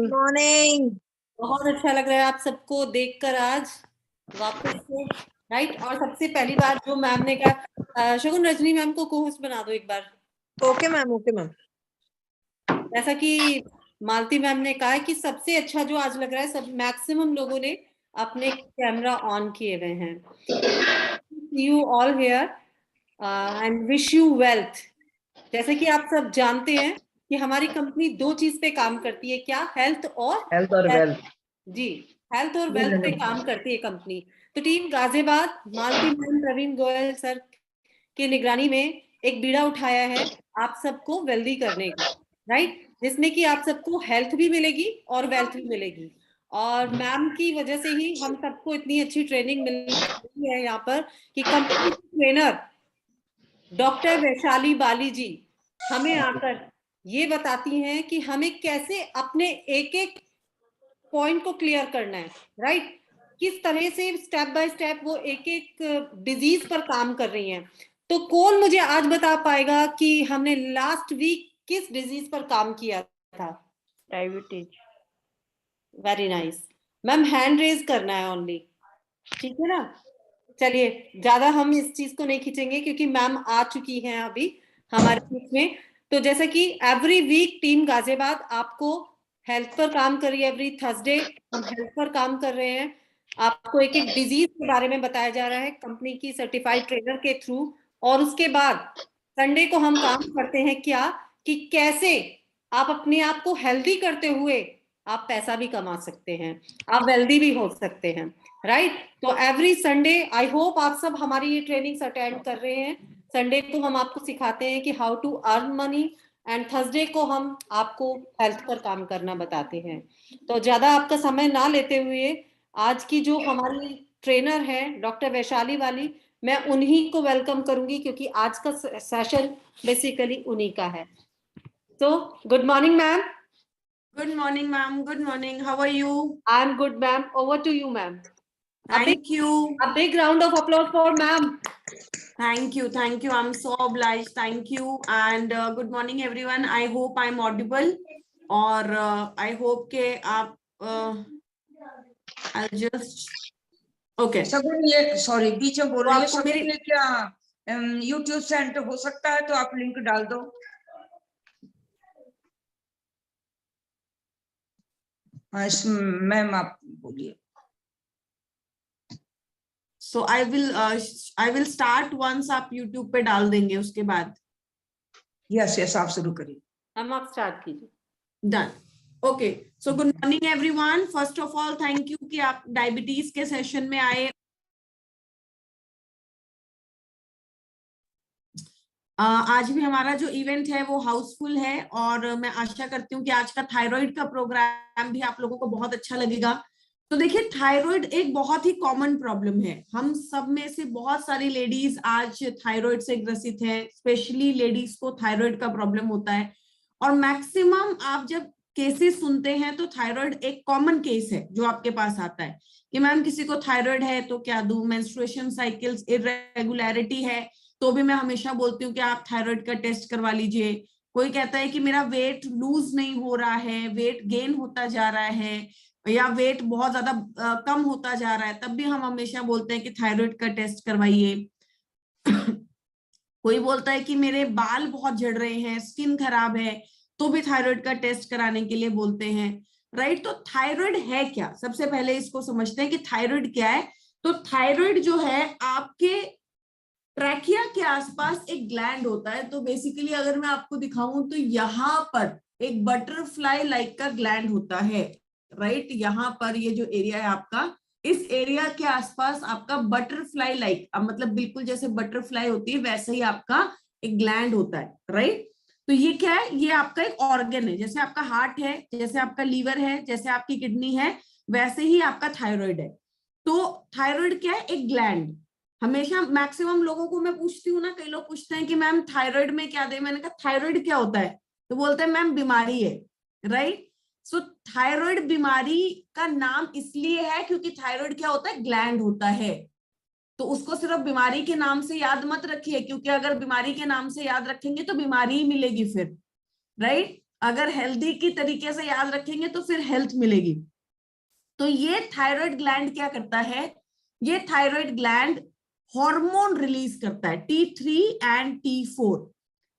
Morning. बहुत अच्छा लग रहा है आप सबको देखकर आज वापस से। राइट। और सबसे पहली बार जो मैम ने कहा, शगुन रजनी मैम को को होस्ट बना दो एक बार। Okay ma'am, okay ma'am. जैसा कि मालती मैम ने कहा है कि सबसे अच्छा जो आज लग रहा है, सब मैक्सिमम लोगों ने अपने कैमरा ऑन किए हुए हैं। You all here and wish you wealth. जैसे कि आप सब जानते हैं कि हमारी कंपनी दो चीज पे काम करती है, क्या? हेल्थ और हेल्थ और वेल्थ। वेल्थ। जी, हेल्थ और वेल्थ पे काम करती है कंपनी। तो टीम गाजियाबाद मालती मैम, प्रवीण गोयल सर की निगरानी में एक बीड़ा उठाया है आप सबको वेल्दी करने का। राइट, जिसमें कि आप सबको हेल्थ भी मिलेगी और वेल्थ भी मिलेगी। और मैम की वजह से ही हम सबको इतनी अच्छी ट्रेनिंग मिल रही है यहाँ पर कि कंपनी ट्रेनर डॉक्टर वैशाली बाली जी हमें आकर ये बताती हैं कि हमें कैसे अपने एक एक पॉइंट को क्लियर करना है। राइट, किस तरह से स्टेप बाय स्टेप वो एक एक डिजीज पर काम कर रही हैं। तो कौन मुझे आज बता पाएगा कि हमने लास्ट वीक किस डिजीज पर काम किया था? Diabetes. Very nice ma'am, hand raise करना है ओनली, ठीक है ना? चलिए, ज्यादा हम इस चीज को नहीं खींचेंगे क्योंकि मैम आ चुकी हैं अभी हमारे बीच में। तो जैसा कि एवरी वीक टीम गाजियाबाद आपको हेल्थ पर काम कर रही है, एवरी थर्सडे हम हेल्थ पर काम कर रहे हैं। आपको एक एक डिजीज के बारे में बताया जा रहा है कंपनी की सर्टिफाइड ट्रेनर के थ्रू। और उसके बाद संडे को हम काम करते हैं क्या, कि कैसे आप अपने आप को हेल्दी करते हुए आप पैसा भी कमा सकते हैं, आप वेल्दी भी हो सकते हैं। राइट, तो एवरी संडे आई होप आप सब हमारी ये ट्रेनिंग्स अटेंड कर रहे हैं। संडे को हम आपको सिखाते हैं कि how to earn money, and Thursday को हम आपको हेल्थ पर काम करना बताते हैं। तो ज्यादा आपका समय ना लेते हुए आज की जो हमारी ट्रेनर है डॉक्टर वैशाली वाली, मैं उन्हीं को वेलकम करूंगी क्योंकि आज का सेशन बेसिकली उन्हीं का है। तो good morning ma'am. Good morning, ma'am. Good morning. How are you? I am good ma'am, over to you ma'am. Thank you. A big round of applause for ma'am. Thank you. Thank you. I'm so obliged. Thank you. And good morning, everyone. I hope I'm audible. और I hope के आप I'll just okay. शगुन, ये sorry बीच में बोल रही है। शगुन, मेरी ये क्या YouTube से एंटर हो सकता है? तो आप लिंक डाल दो। हाँ मैम, आप बोलिए। So I will start once आप YouTube पे डाल देंगे उसके बाद। यस यस, आप शुरू करिए। हम आप स्टार्ट कीजिए। Done. Okay. So good morning everyone. First of all, thank you कि आप डायबिटीज के सेशन में आए। आज भी हमारा जो इवेंट है वो हाउसफुल है और मैं आशा करती हूँ कि आज का थायराइड का प्रोग्राम भी आप लोगों को बहुत अच्छा लगेगा। तो देखिए, थायराइड एक बहुत ही कॉमन प्रॉब्लम है। हम सब में से बहुत सारी लेडीज आज थायराइड से ग्रसित हैं। स्पेशली लेडीज को थायराइड का प्रॉब्लम होता है और मैक्सिमम आप जब केसेस सुनते हैं तो थायराइड एक कॉमन केस है जो आपके पास आता है कि मैम किसी को थायराइड है तो क्या दूं, मेंस्ट्रुएशन साइकिल्स इरेगुलरिटी है तो भी मैं हमेशा बोलती हूँ कि आप थायराइड का टेस्ट करवा लीजिए। कोई कहता है कि मेरा वेट लूज नहीं हो रहा है, वेट गेन होता जा रहा है या वेट बहुत ज्यादा कम होता जा रहा है, तब भी हम हमेशा बोलते हैं कि थायराइड का टेस्ट करवाइए। कोई बोलता है कि मेरे बाल बहुत झड़ रहे हैं, स्किन खराब है, तो भी थायराइड का टेस्ट कराने के लिए बोलते हैं। राइट, तो थायराइड है क्या? सबसे पहले इसको समझते हैं कि थायराइड क्या है। तो थायराइड जो है आपके ट्रैकिया के आसपास एक ग्लैंड होता है। तो बेसिकली अगर मैं आपको दिखाऊं तो यहाँ पर एक बटरफ्लाई लाइक का ग्लैंड होता है। राइट, यहाँ पर ये जो एरिया है आपका, इस एरिया के आसपास आपका बटरफ्लाई लाइक, मतलब बिल्कुल जैसे बटरफ्लाई होती है वैसे ही आपका एक ग्लैंड होता है। राइट, तो ये क्या है? ये आपका एक ऑर्गन है। जैसे आपका हार्ट है, जैसे आपका लीवर है, जैसे आपकी किडनी है, वैसे ही आपका थायराइड है। तो थायराइड क्या है? एक ग्लैंड। हमेशा मैक्सिमम लोगों को मैं पूछती हूँ ना, कई लोग पूछते हैं कि मैम थायराइड में क्या दे। मैंने कहा थायराइड क्या होता है? तो बोलते हैं मैम बीमारी है। राइट, सो थायराइड बीमारी का नाम इसलिए है क्योंकि थायराइड क्या होता है? ग्लैंड होता है। तो उसको सिर्फ बीमारी के नाम से याद मत रखिए, क्योंकि अगर बीमारी के नाम से याद रखेंगे तो बीमारी ही मिलेगी फिर। राइट, अगर हेल्दी की तरीके से याद रखेंगे तो फिर हेल्थ मिलेगी। तो ये थायराइड ग्लैंड क्या करता है, ये थायराइड ग्लैंड हार्मोन रिलीज करता है T3 एंड T4।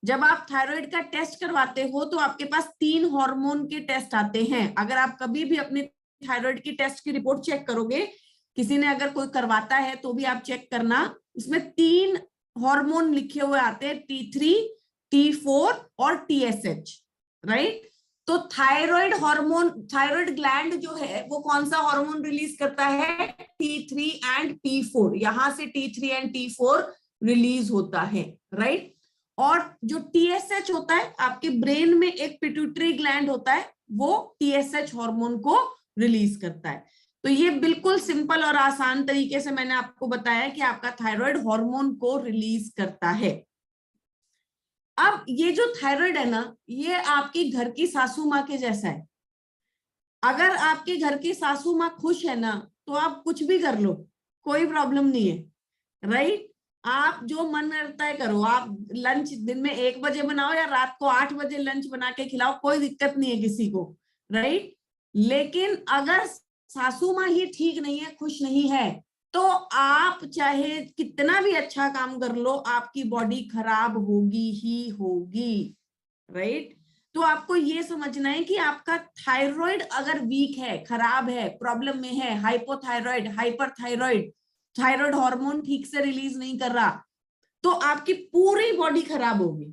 जब आप थायराइड का टेस्ट करवाते हो तो आपके पास 3 हार्मोन के टेस्ट आते हैं। अगर आप कभी भी अपने थायराइड की टेस्ट की रिपोर्ट चेक करोगे, किसी ने अगर कोई करवाता है तो भी आप चेक करना, उसमें 3 हार्मोन लिखे हुए आते हैं, T3, T4 और TSH, राइट। तो थायराइड हार्मोन, थायराइड ग्लैंड जो है वो कौन सा हार्मोन रिलीज करता है, T3 एंड T4। यहां से T3 एंड T4 रिलीज होता है, राइट। और जो TSH होता है, आपके ब्रेन में एक पिट्यूटरी ग्लैंड होता है, वो TSH हार्मोन को रिलीज करता है। तो ये बिल्कुल सिंपल और आसान तरीके से मैंने आपको बताया कि आपका थायराइड हार्मोन को रिलीज करता है। अब ये जो थायराइड है ना, ये आपकी घर की सासू माँ के जैसा है। अगर आपके घर की सासू माँ खुश है ना, तो आप कुछ भी कर लो, कोई प्रॉब्लम नहीं है, राइट। आप जो मन करता है करो, आप लंच दिन में 1 बजे बनाओ या रात को 8 बजे लंच बना के खिलाओ, कोई दिक्कत नहीं है किसी को, राइट। लेकिन अगर सासू माँ ही ठीक नहीं है, खुश नहीं है, तो आप चाहे कितना भी अच्छा काम कर लो, आपकी बॉडी खराब होगी ही होगी, राइट। तो आपको ये समझना है कि आपका थायराइड अगर वीक है, खराब है, प्रॉब्लम में है, हाइपोथायराइड, हाइपरथायराइड, थायराइड हार्मोन ठीक से रिलीज नहीं कर रहा, तो आपकी पूरी बॉडी खराब होगी।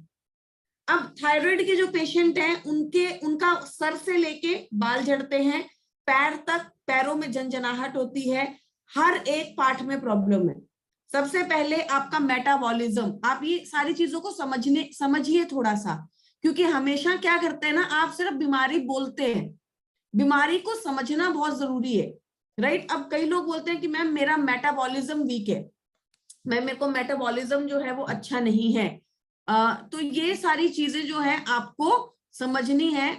अब थायराइड के जो पेशेंट हैं, उनका सर से लेके बाल झड़ते हैं, पैर तक, पैरों में झंझनाहट होती है, हर एक पार्ट में प्रॉब्लम है। सबसे पहले आपका मेटाबॉलिज्म, आप ये सारी चीजों को समझिए थोड़ा सा, क्योंकि हमेशा क्या करते हैं ना, आप सिर्फ बीमारी बोलते हैं, बीमारी को समझना बहुत जरूरी है, राइट। अब कई लोग बोलते हैं कि मैम मेरा मेटाबॉलिज्म वीक है, मेरे को मेटाबॉलिज्म जो है वो अच्छा नहीं है। तो ये सारी चीजें जो है आपको समझनी है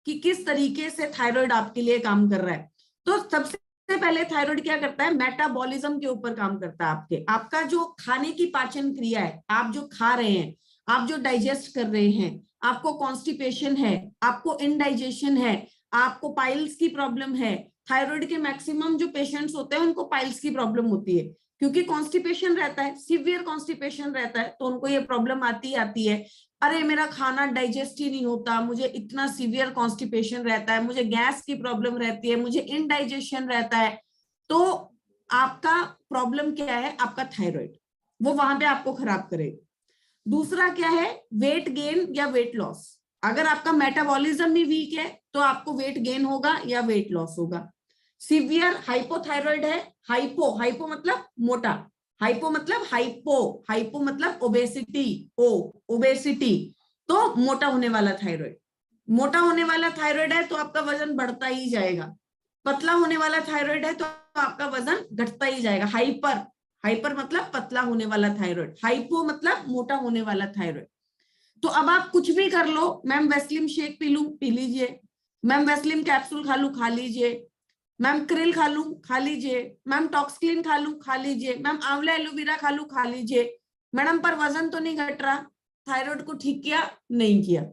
कि किस तरीके से थायराइड आपके लिए काम कर रहा है। तो सबसे पहले थायराइड क्या करता है, मेटाबॉलिज्म के ऊपर काम करता है। आपका जो खाने की पाचन क्रिया है, आप जो खा रहे हैं, आप जो डाइजेस्ट कर रहे हैं, आपको कॉन्स्टिपेशन है, आपको इनडाइजेशन है, आपको पाइल्स की प्रॉब्लम है। थायराइड के मैक्सिमम जो पेशेंट्स होते हैं उनको पाइल्स की प्रॉब्लम होती है, क्योंकि कॉन्स्टिपेशन रहता है, सीवियर कॉन्स्टिपेशन रहता है, तो उनको ये प्रॉब्लम आती है, अरे मेरा खाना डाइजेस्ट ही नहीं होता, मुझे इतना सीवियर कॉन्स्टिपेशन रहता है, मुझे गैस की प्रॉब्लम रहती है, मुझे इनडाइजेशन रहता है। तो आपका प्रॉब्लम क्या है, आपका थायराइड, वो वहां पे आपको खराब करेगा। दूसरा क्या है, वेट गेन या वेट लॉस। अगर आपका मेटाबॉलिज्म भी वीक है तो आपको वेट गेन होगा या वेट लॉस होगा। सीवियर हाइपोथायराइड है, हाइपो मतलब मोटा, हाइपो मतलब ओबेसिटी, ओबेसिटी, तो मोटा होने वाला थायराइड। मोटा होने वाला थायराइड है तो आपका वजन बढ़ता ही जाएगा, पतला होने वाला थायराइड है तो आपका वजन घटता ही जाएगा। हाइपर मतलब पतला होने वाला थायराइड, हाइपो मतलब मोटा होने वाला थायराइड। तो अब आप कुछ भी कर लो, मैम वेस्लिम शेक पी लूं, पी लीजिए, मैम वेस्लिम कैप्सूल खा लूं, खा लीजिए, मैम क्रिल खा लूं, खा लीजिए, मैम टॉक्सक्लीन खा लूं, खा लीजिए, मैम आंवला एलोवेरा खा लूं, खा लीजिए, मैडम पर वजन तो नहीं घट रहा। थायराइड को ठीक किया, नहीं किया।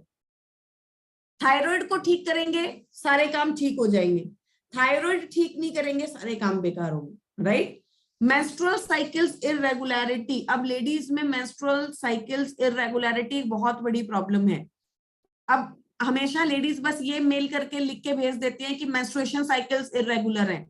थायराइड को ठीक करेंगे सारे काम ठीक हो जाएंगे, थायराइड ठीक नहीं करेंगे सारे काम बेकार होंगे, राइट। मेंस्ट्रुअल साइकिल्स इररेगुलरिटी, अब लेडीज में मेंस्ट्रुअल साइकिल्स इररेगुलरिटी बहुत बड़ी प्रॉब्लम है। अब हमेशा लेडीज बस ये मेल करके लिख के भेज देती हैं कि मेंस्ट्रुएशन साइकिल्स इररेगुलर है।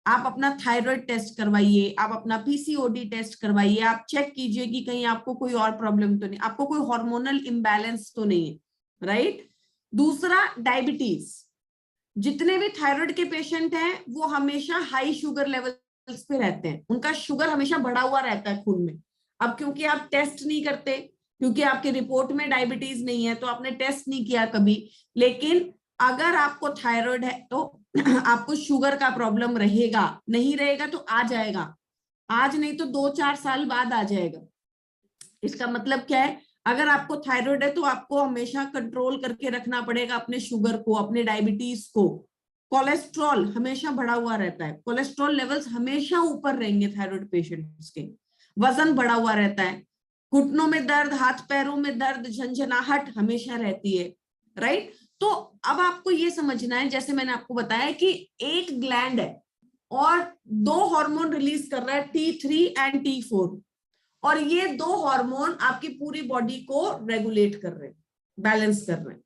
आप अपना थायराइड टेस्ट करवाइए, आप अपना पीसीओडी टेस्ट करवाइए, आप चेक कीजिए कि कहीं आपको कोई और प्रॉब्लम तो नहीं, आपको कोई हार्मोनल इम्बैलेंस तो नहीं है, राइट। दूसरा, डायबिटीज। जितने भी थायराइड के पेशेंट हैं वो हमेशा हाई शुगर लेवल्स पे रहते हैं, उनका शुगर हमेशा बढ़ा हुआ रहता है खून में। अब क्योंकि आप टेस्ट नहीं करते, क्योंकि आपके रिपोर्ट में डायबिटीज नहीं है, तो आपने टेस्ट नहीं किया कभी, लेकिन अगर आपको थायराइड है तो आपको शुगर का प्रॉब्लम रहेगा, नहीं रहेगा तो आ जाएगा, आज नहीं तो 2-4 साल बाद आ जाएगा। इसका मतलब क्या है, अगर आपको थायराइड है तो आपको हमेशा कंट्रोल करके रखना पड़ेगा अपने शुगर को, अपने डायबिटीज को। कोलेस्ट्रॉल हमेशा बढ़ा हुआ रहता है, कोलेस्ट्रॉल लेवल्स हमेशा ऊपर रहेंगे थायराइड पेशेंट्स के। वजन बढ़ा हुआ रहता है, घुटनों में दर्द, हाथ पैरों में दर्द, झंझनाहट हमेशा रहती है, राइट। तो अब आपको ये समझना है, जैसे मैंने आपको बताया कि एक ग्लैंड है और 2 हार्मोन रिलीज कर रहा है, T3 एंड T4, और ये 2 हार्मोन आपकी पूरी बॉडी को रेगुलेट कर रहे हैं, बैलेंस कर रहे हैं।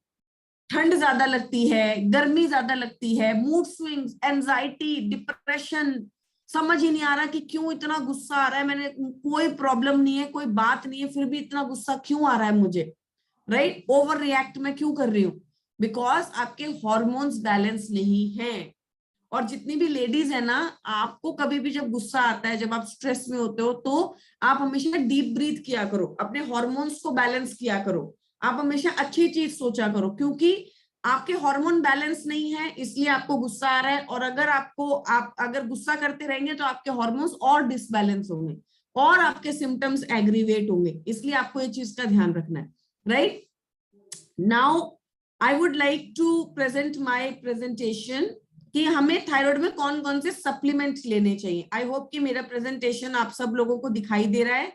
ठंड ज्यादा लगती है, गर्मी ज्यादा लगती है, मूड स्विंग्स, एंजाइटी, डिप्रेशन, समझ ही नहीं आ रहा कि क्यों इतना गुस्सा आ रहा है, मैंने कोई प्रॉब्लम नहीं है, कोई बात नहीं है, फिर भी इतना गुस्सा क्यों आ रहा है मुझे, राइट? ओवर रिएक्ट मैं क्यों कर रही हूँ? बिकॉज आपके हॉर्मोन्स बैलेंस नहीं है। और जितनी भी लेडीज है ना, आपको कभी भी जब गुस्सा आता है, जब आप स्ट्रेस में होते हो, तो आप हमेशा डीप ब्रीथ किया करो, अपने हॉर्मोन्स को बैलेंस किया करो, आप हमेशा अच्छी चीज सोचा करो, क्योंकि आपके हार्मोन बैलेंस नहीं है इसलिए आपको गुस्सा आ रहा है। और अगर आप अगर गुस्सा करते रहेंगे तो आपके हार्मोन्स और डिसबैलेंस होंगे और आपके सिम्टम्स एग्रीवेट होंगे, इसलिए आपको ये चीज का ध्यान रखना है, right? Now I would like to present my presentation कि हमें थायराइड में कौन कौन से सप्लीमेंट लेने चाहिए। आई होप कि मेरा प्रेजेंटेशन आप सब लोगों को दिखाई दे रहा है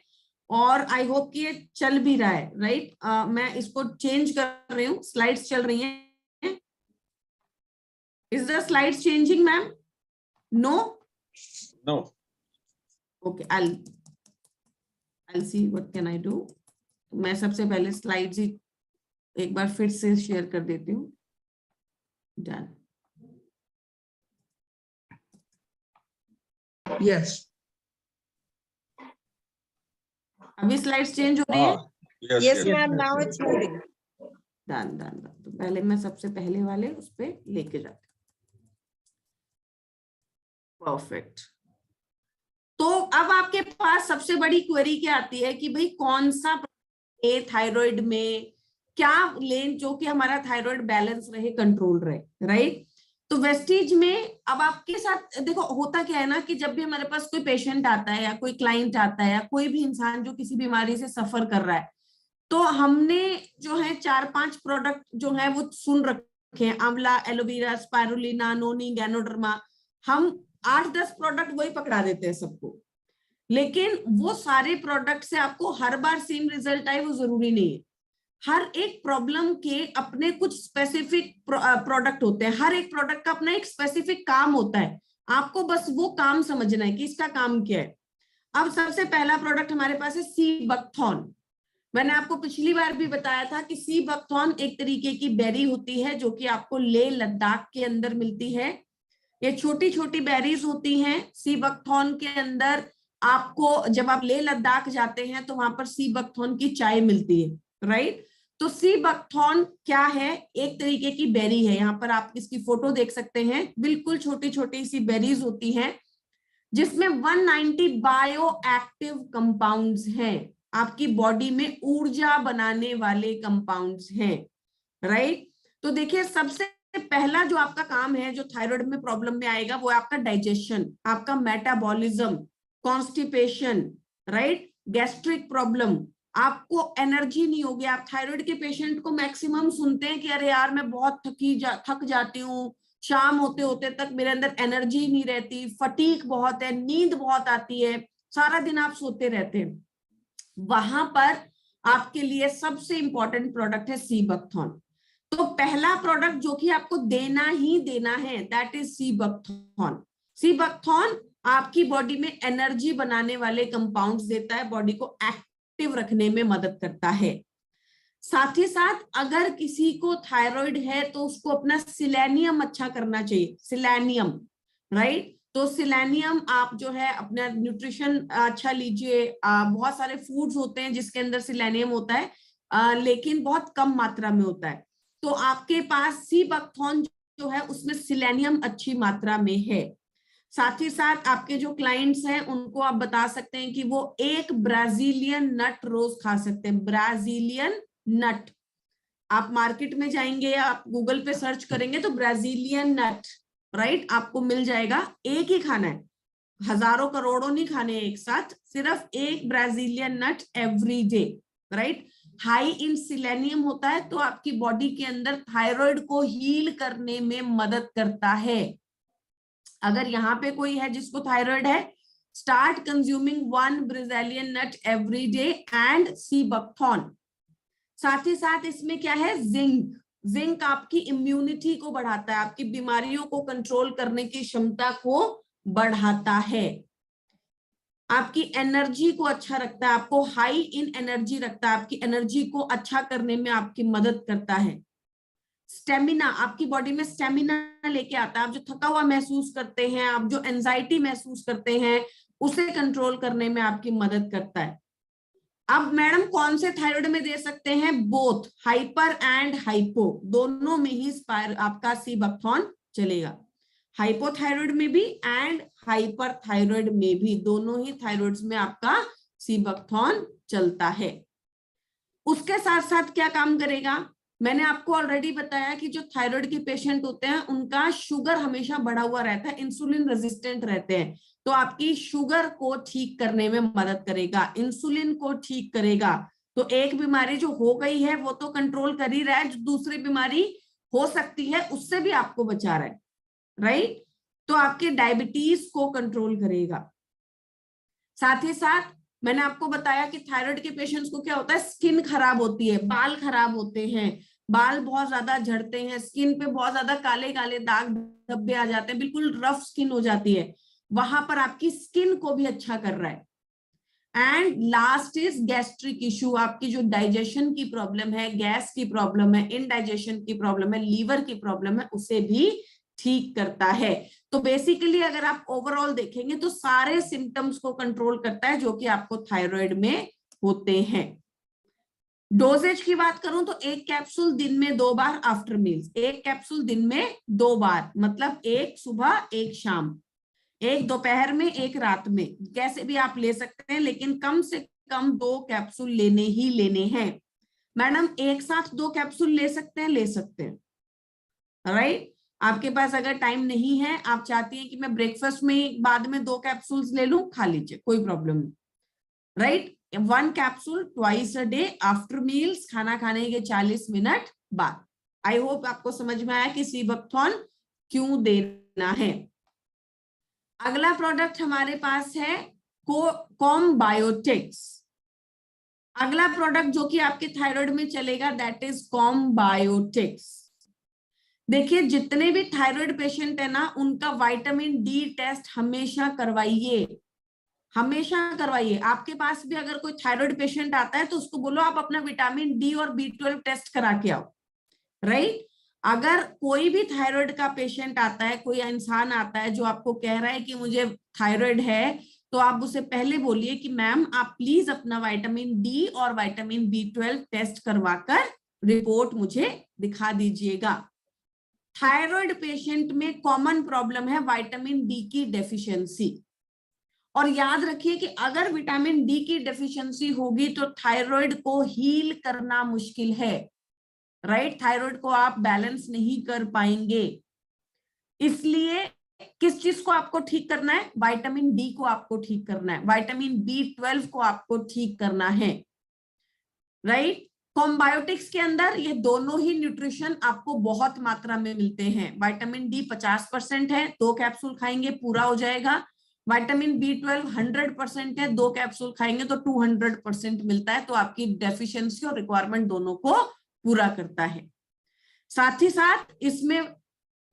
और आई होप कि ये चल भी रहा है, राइट? मैं इसको चेंज कर रही हूँ, स्लाइड्स चल रही हैं। Is the slides changing, ma'am? No? No. Okay, I'll see what can I do. मैं सबसे पहले स्लाइड्स ही एक बार फिर से शेयर कर देती हूँ। Done. Yes. अभी स्लाइड्स चेंज हो रही है? Yes, Yes, yes. ma'am. Now it's moving. Done done done. तो पहले मैं सबसे पहले वाले उस पे लेके जाती हूँ। परफेक्ट। तो अब आपके पास सबसे बड़ी क्वेरी क्या आती है कि भाई कौन सा थायराइड में क्या लें जो कि हमारा थायराइड बैलेंस रहे, कंट्रोल रहे, राइट? तो वेस्टीज में अब आपके साथ देखो होता क्या है ना कि जब भी हमारे पास कोई पेशेंट आता है या कोई क्लाइंट आता है या कोई भी इंसान जो किसी बीमारी से सफर कर रहा है, तो हमने जो है 4-5 प्रोडक्ट जो है वो सुन रखे हैं, आंवला, एलोवेरा, स्पाइरुलिना, नोनी, गैनोडर्मा, हम 8-10 प्रोडक्ट वही पकड़ा देते हैं सबको। लेकिन वो सारे प्रोडक्ट से आपको हर बार सेम रिजल्ट आए वो जरूरी नहीं है। हर एक प्रॉब्लम के अपने कुछ स्पेसिफिक प्रोडक्ट होते हैं, हर एक प्रोडक्ट का अपना एक स्पेसिफिक काम होता है, आपको बस वो काम समझना है कि इसका काम क्या है। अब सबसे पहला प्रोडक्ट हमारे पास है सी बकथॉर्न। मैंने आपको पिछली बार भी बताया था कि सी बकथॉर्न एक तरीके की बेरी होती है जो कि आपको लेह लद्दाख के अंदर मिलती है। ये छोटी छोटी बेरीज होती हैं सी बकथॉर्न के अंदर। आपको जब आप लेह लद्दाख जाते हैं तो वहां पर सी बकथॉर्न की चाय मिलती है, राइट? तो सी बकथॉर्न क्या है? एक तरीके की बेरी है। यहाँ पर आप इसकी फोटो देख सकते हैं, बिल्कुल छोटी छोटी सी बेरीज होती हैं जिसमें 190 बायो एक्टिव कंपाउंड्स हैं, आपकी बॉडी में ऊर्जा बनाने वाले कंपाउंड्स हैं, राइट? तो देखिए सबसे पहला जो आपका काम है जो थायराइड में प्रॉब्लम में आएगा वो है आपका डाइजेशन, आपका metabolism, constipation, right? Gastric problem, आपको एनर्जी नहीं होगी। आप थायराइड के पेशेंट को मैक्सिमम सुनते हैं कि अरे यार मैं बहुत थक जाती हूँ, शाम होते होते तक मेरे अंदर एनर्जी नहीं रहती, फटीक बहुत है, नींद बहुत आती है, सारा दिन आप सोते रहते हैं। वहां पर आपके लिए सबसे इंपॉर्टेंट प्रोडक्ट है सी बकथॉर्न। तो पहला प्रोडक्ट जो कि आपको देना ही देना है that is sea buckthorn. Sea buckthorn आपकी बॉडी में एनर्जी बनाने वाले कंपाउंड्स देता है, बॉडी को एक्टिव रखने में मदद करता है। साथ ही साथ अगर किसी को थायराइड है तो उसको अपना सिलेनियम अच्छा करना चाहिए, सिलेनियम, राइट? तो सिलेनियम आप जो है अपना न्यूट्रिशन अच्छा लीजिए। बहुत सारे फूड्स होते हैं जिसके अंदर सिलेनियम होता है, लेकिन बहुत कम मात्रा में होता है। तो आपके पास सी बकथॉर्न जो है उसमें सिलेनियम अच्छी मात्रा में है। साथ ही साथ आपके जो क्लाइंट्स हैं उनको आप बता सकते हैं कि वो एक ब्राजीलियन नट रोज खा सकते हैं। ब्राजीलियन नट, आप मार्केट में जाएंगे या आप गूगल पे सर्च करेंगे तो ब्राजीलियन नट, राइट, आपको मिल जाएगा। एक ही खाना है, हजारों करोड़ों नहीं खाने एक साथ, सिर्फ एक Brazilian nut every day, right? High in selenium होता है तो आपकी बॉडी के अंदर थायराइड को हील करने में मदद करता है। अगर यहाँ पे कोई है जिसको थायराइड है, start consuming 1 Brazilian nut every day and sea buckthorn. साथ ही साथ इसमें क्या है, जिंक, जिंक आपकी इम्यूनिटी को बढ़ाता है, आपकी बीमारियों को कंट्रोल करने की क्षमता को बढ़ाता है, आपकी एनर्जी को अच्छा रखता है, आपको हाई इन एनर्जी रखता है, आपकी एनर्जी को अच्छा करने में आपकी मदद करता है। स्टेमिना, आपकी बॉडी में स्टेमिना लेके आता है। आप जो थका हुआ महसूस करते हैं, आप जो एंजाइटी महसूस करते हैं, उसे कंट्रोल करने में आपकी मदद करता है। अब मैडम कौन से थायराइड में दे सकते हैं? बोथ, हाइपर एंड हाइपो, दोनों में ही आपका सीबैक्थॉन चलेगा। हाइपोथायराइड में भी एंड हाइपर थायराइड में भी, दोनों ही थायराइड्स में आपका सीबैक्थॉन चलता है। उसके साथ साथ क्या काम करेगा? मैंने आपको ऑलरेडी बताया कि जो थायराइड के पेशेंट होते हैं उनका शुगर हमेशा बढ़ा हुआ रहता है, इंसुलिन रेजिस्टेंट रहते हैं, तो आपकी शुगर को ठीक करने में मदद करेगा, इंसुलिन को ठीक करेगा। तो एक बीमारी जो हो गई है वो तो कंट्रोल कर ही रहा है, जो दूसरी बीमारी हो सकती है उससे भी आपको बचा रहा है, राइट? तो आपके डायबिटीज को कंट्रोल करेगा। साथ ही साथ मैंने आपको बताया कि थायराइड के पेशेंट्स को क्या होता है, स्किन खराब होती है, बाल खराब होते हैं, बाल बहुत ज्यादा झड़ते हैं, स्किन पे बहुत ज्यादा काले काले दाग धब्बे आ जाते हैं, बिल्कुल रफ स्किन हो जाती है, वहां पर आपकी स्किन को भी अच्छा कर रहा है। And last is gastric issue, आपकी जो डाइजेशन की प्रॉब्लम है, गैस की प्रॉब्लम है, इनडाइजेशन की प्रॉब्लम है, लीवर की प्रॉब्लम है, उसे भी ठीक करता है। तो बेसिकली अगर आप ओवरऑल देखेंगे तो सारे सिम्टम्स को कंट्रोल करता है जो कि आपको थायराइड में होते हैं। डोजेज की बात करूं तो एक कैप्सूल दिन में 2 बार आफ्टर मील्स, एक कैप्सूल दिन में 2 बार, मतलब एक सुबह एक शाम, एक दोपहर में एक रात में, कैसे भी आप ले सकते हैं, लेकिन कम से कम 2 कैप्सूल लेने ही लेने हैं। मैडम एक साथ 2 कैप्सूल ले सकते हैं? ले सकते हैं, राइट? आपके पास अगर टाइम नहीं है, आप चाहती हैं कि मैं ब्रेकफास्ट में बाद में 2 कैप्सूल्स ले लूं, खा लीजिए, कोई प्रॉब्लम नहीं, right? 1 capsule twice a day after meals, खाना खाने के 40 मिनट बाद। आई होप आपको समझ में आया कि सीबैक्थॉन क्यों देना है। अगला प्रोडक्ट हमारे पास है कॉम्बायोटिक्स। अगला प्रोडक्ट जो कि आपके थायराइड में चलेगा दैट इज कॉम्बायोटिक्स। देखिए जितने भी थायराइड पेशेंट है ना, उनका विटामिन डी टेस्ट हमेशा करवाइए, हमेशा करवाइए। आपके पास भी अगर कोई थायराइड पेशेंट आता है तो उसको बोलो आप अपना विटामिन डी और B12 टेस्ट करा के आओ, राइट? अगर कोई भी थायराइड का पेशेंट आता है, कोई इंसान आता है जो आपको कह रहा है कि मुझे थायराइड है, तो आप उसे पहले बोलिए कि मैम आप प्लीज अपना विटामिन डी और विटामिन B12 टेस्ट करवाकर रिपोर्ट मुझे दिखा दीजिएगा। थायराइड पेशेंट में कॉमन प्रॉब्लम है विटामिन डी की डेफिशिएंसी, और याद रखिए कि अगर विटामिन डी की डेफिशिएंसी होगी तो थायराइड को हील करना मुश्किल है, राइट? थायराइड को आप बैलेंस नहीं कर पाएंगे। इसलिए किस चीज को आपको ठीक करना है? विटामिन डी को आपको ठीक करना है, विटामिन B12 को आपको ठीक करना है, राइट? कॉम्बायोटिक्स के अंदर ये दोनों ही न्यूट्रिशन आपको बहुत मात्रा में मिलते हैं। विटामिन डी 50% है, 2 कैप्सूल खाएंगे पूरा हो जाएगा। विटामिन B12 100% है, 2 कैप्सूल खाएंगे तो 200% मिलता है, तो आपकी डेफिशिएंसी और रिक्वायरमेंट दोनों को पूरा करता है। साथ ही साथ इसमें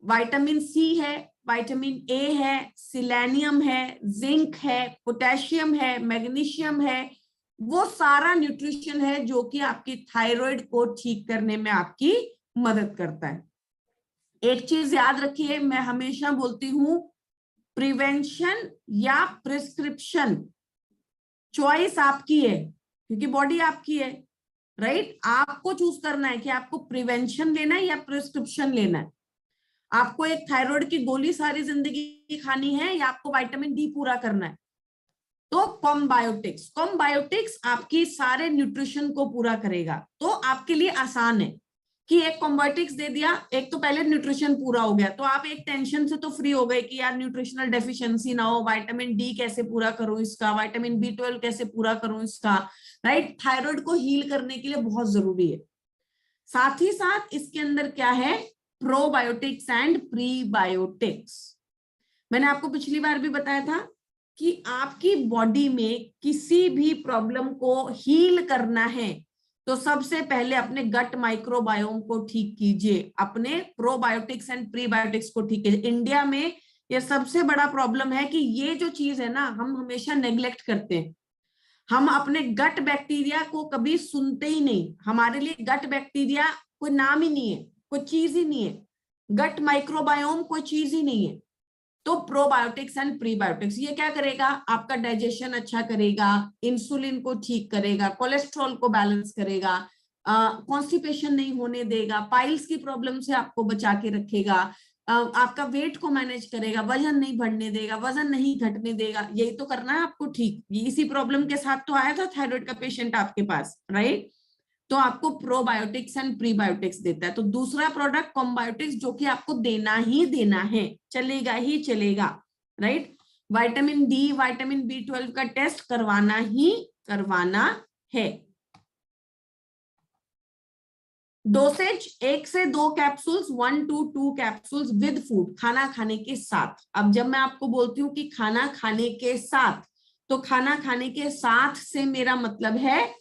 विटामिन सी है, विटामिन ए है, सिलेनियम है, जिंक है, पोटेशियम है, मैग्नीशियम है, वो सारा न्यूट्रिशन है जो कि आपकी थायराइड को ठीक करने में आपकी मदद करता है। एक चीज याद रखिए, मैं हमेशा बोलती हूं, प्रिवेंशन या प्रिस्क्रिप्शन चॉइस आपकी है, क्योंकि बॉडी आपकी है, राइट? आपको चूज करना है कि आपको प्रिवेंशन लेना है या प्रिस्क्रिप्शन लेना है। आपको एक थायराइड की गोली सारी जिंदगी खानी है या आपको विटामिन डी पूरा करना है। तो कॉम्बायोटिक्स आपकी सारे न्यूट्रिशन को पूरा करेगा। तो आपके लिए आसान है कि एक कॉम्बायोटिक्स दे दिया, एक तो पहले न्यूट्रिशन पूरा हो गया, तो आप एक टेंशन से तो फ्री हो गए कि यार न्यूट्रिशनल डेफिशिएंसी ना हो, विटामिन डी कैसे पूरा करूं इसका, विटामिन B12 कैसे पूरा करूं इसका, राइट? थायराइड को हील करने के लिए बहुत जरूरी है। साथ ही साथ इसके अंदर क्या है, प्रोबायोटिक्स एंड प्रीबायोटिक्स। मैंने आपको पिछली बार भी बताया था कि आपकी बॉडी में किसी भी प्रॉब्लम को हील करना है तो सबसे पहले अपने गट माइक्रोबायोम को ठीक कीजिए, अपने प्रोबायोटिक्स एंड प्रीबायोटिक्स को ठीक कीजिए। इंडिया में ये सबसे बड़ा प्रॉब्लम है कि ये जो चीज है ना, हम हमेशा नेग्लेक्ट करते हैं। हम अपने गट बैक्टीरिया को कभी सुनते ही नहीं। हमारे लिए गट बैक्टीरिया कोई नाम ही नहीं है, कोई चीज ही नहीं है। गट माइक्रोबायोम कोई चीज ही नहीं है। तो प्रोबायोटिक्स एंड प्रीबायोटिक्स ये क्या करेगा, आपका डाइजेशन अच्छा करेगा, इंसुलिन को ठीक करेगा, कोलेस्ट्रॉल को बैलेंस करेगा, कॉन्स्टिपेशन नहीं होने देगा, पाइल्स की प्रॉब्लम से आपको बचा के रखेगा, आपका वेट को मैनेज करेगा, वजन नहीं बढ़ने देगा, वजन नहीं घटने देगा। यही तो करना है आपको ठीक। इसी प्रॉब्लम के साथ तो आया था थायराइड का पेशेंट आपके पास, राइट। तो आपको प्रोबायोटिक्स एंड प्रीबायोटिक्स देता है। तो दूसरा प्रोडक्ट कॉम्बायोटिक्स, जो कि आपको देना ही देना है, चलेगा ही चलेगा, right. Vitamin D, vitamin B12 का टेस्ट करवाना ही करवाना है। डोसेज 1 से 2 capsules, 1 to 2 capsules with food, खाना खाने के साथ। अब जब मैं आपको बोलती हूँ कि खाना खाने के साथ, तो खाना खाने के साथ से मेरा मतलब है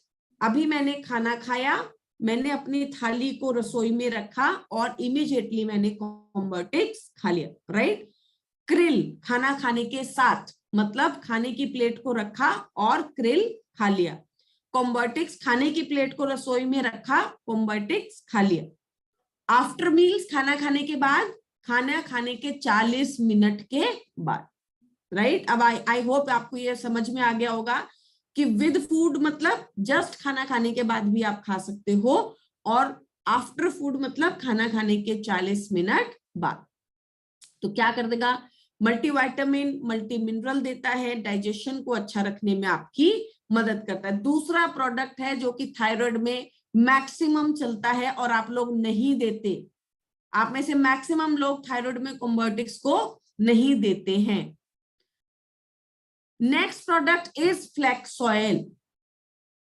अभी मैंने खाना खाया, मैंने अपनी थाली को रसोई में रखा और इमीडिएटली मैंने कॉम्बायोटिक्स खा लिया, राइट। क्रिल खाना खाने के साथ, मतलब खाने की प्लेट को रखा और क्रिल खा लिया। कॉम्बायोटिक्स खाने की प्लेट को रसोई में रखा, कॉम्बायोटिक्स खा लिया। आफ्टर मील्स खाना खाने के बाद, खाना खाने के 40 मिनट के बाद, राइट। अब आई होप आपको ये समझ में आ गया होगा कि विद फूड मतलब जस्ट खाना खाने के बाद भी आप खा सकते हो, और आफ्टर फूड मतलब खाना खाने के 40 मिनट बाद। तो क्या कर देगा, मल्टीविटामिन, मल्टी मिनरल देता है, डाइजेशन को अच्छा रखने में आपकी मदद करता है। दूसरा प्रोडक्ट है जो कि थायराइड में मैक्सिमम चलता है और आप लोग नहीं देते। आप में से मैक्सिमम लोग थायराइड में कॉम्बायोटिक्स को नहीं देते हैं। Next product is flax oil,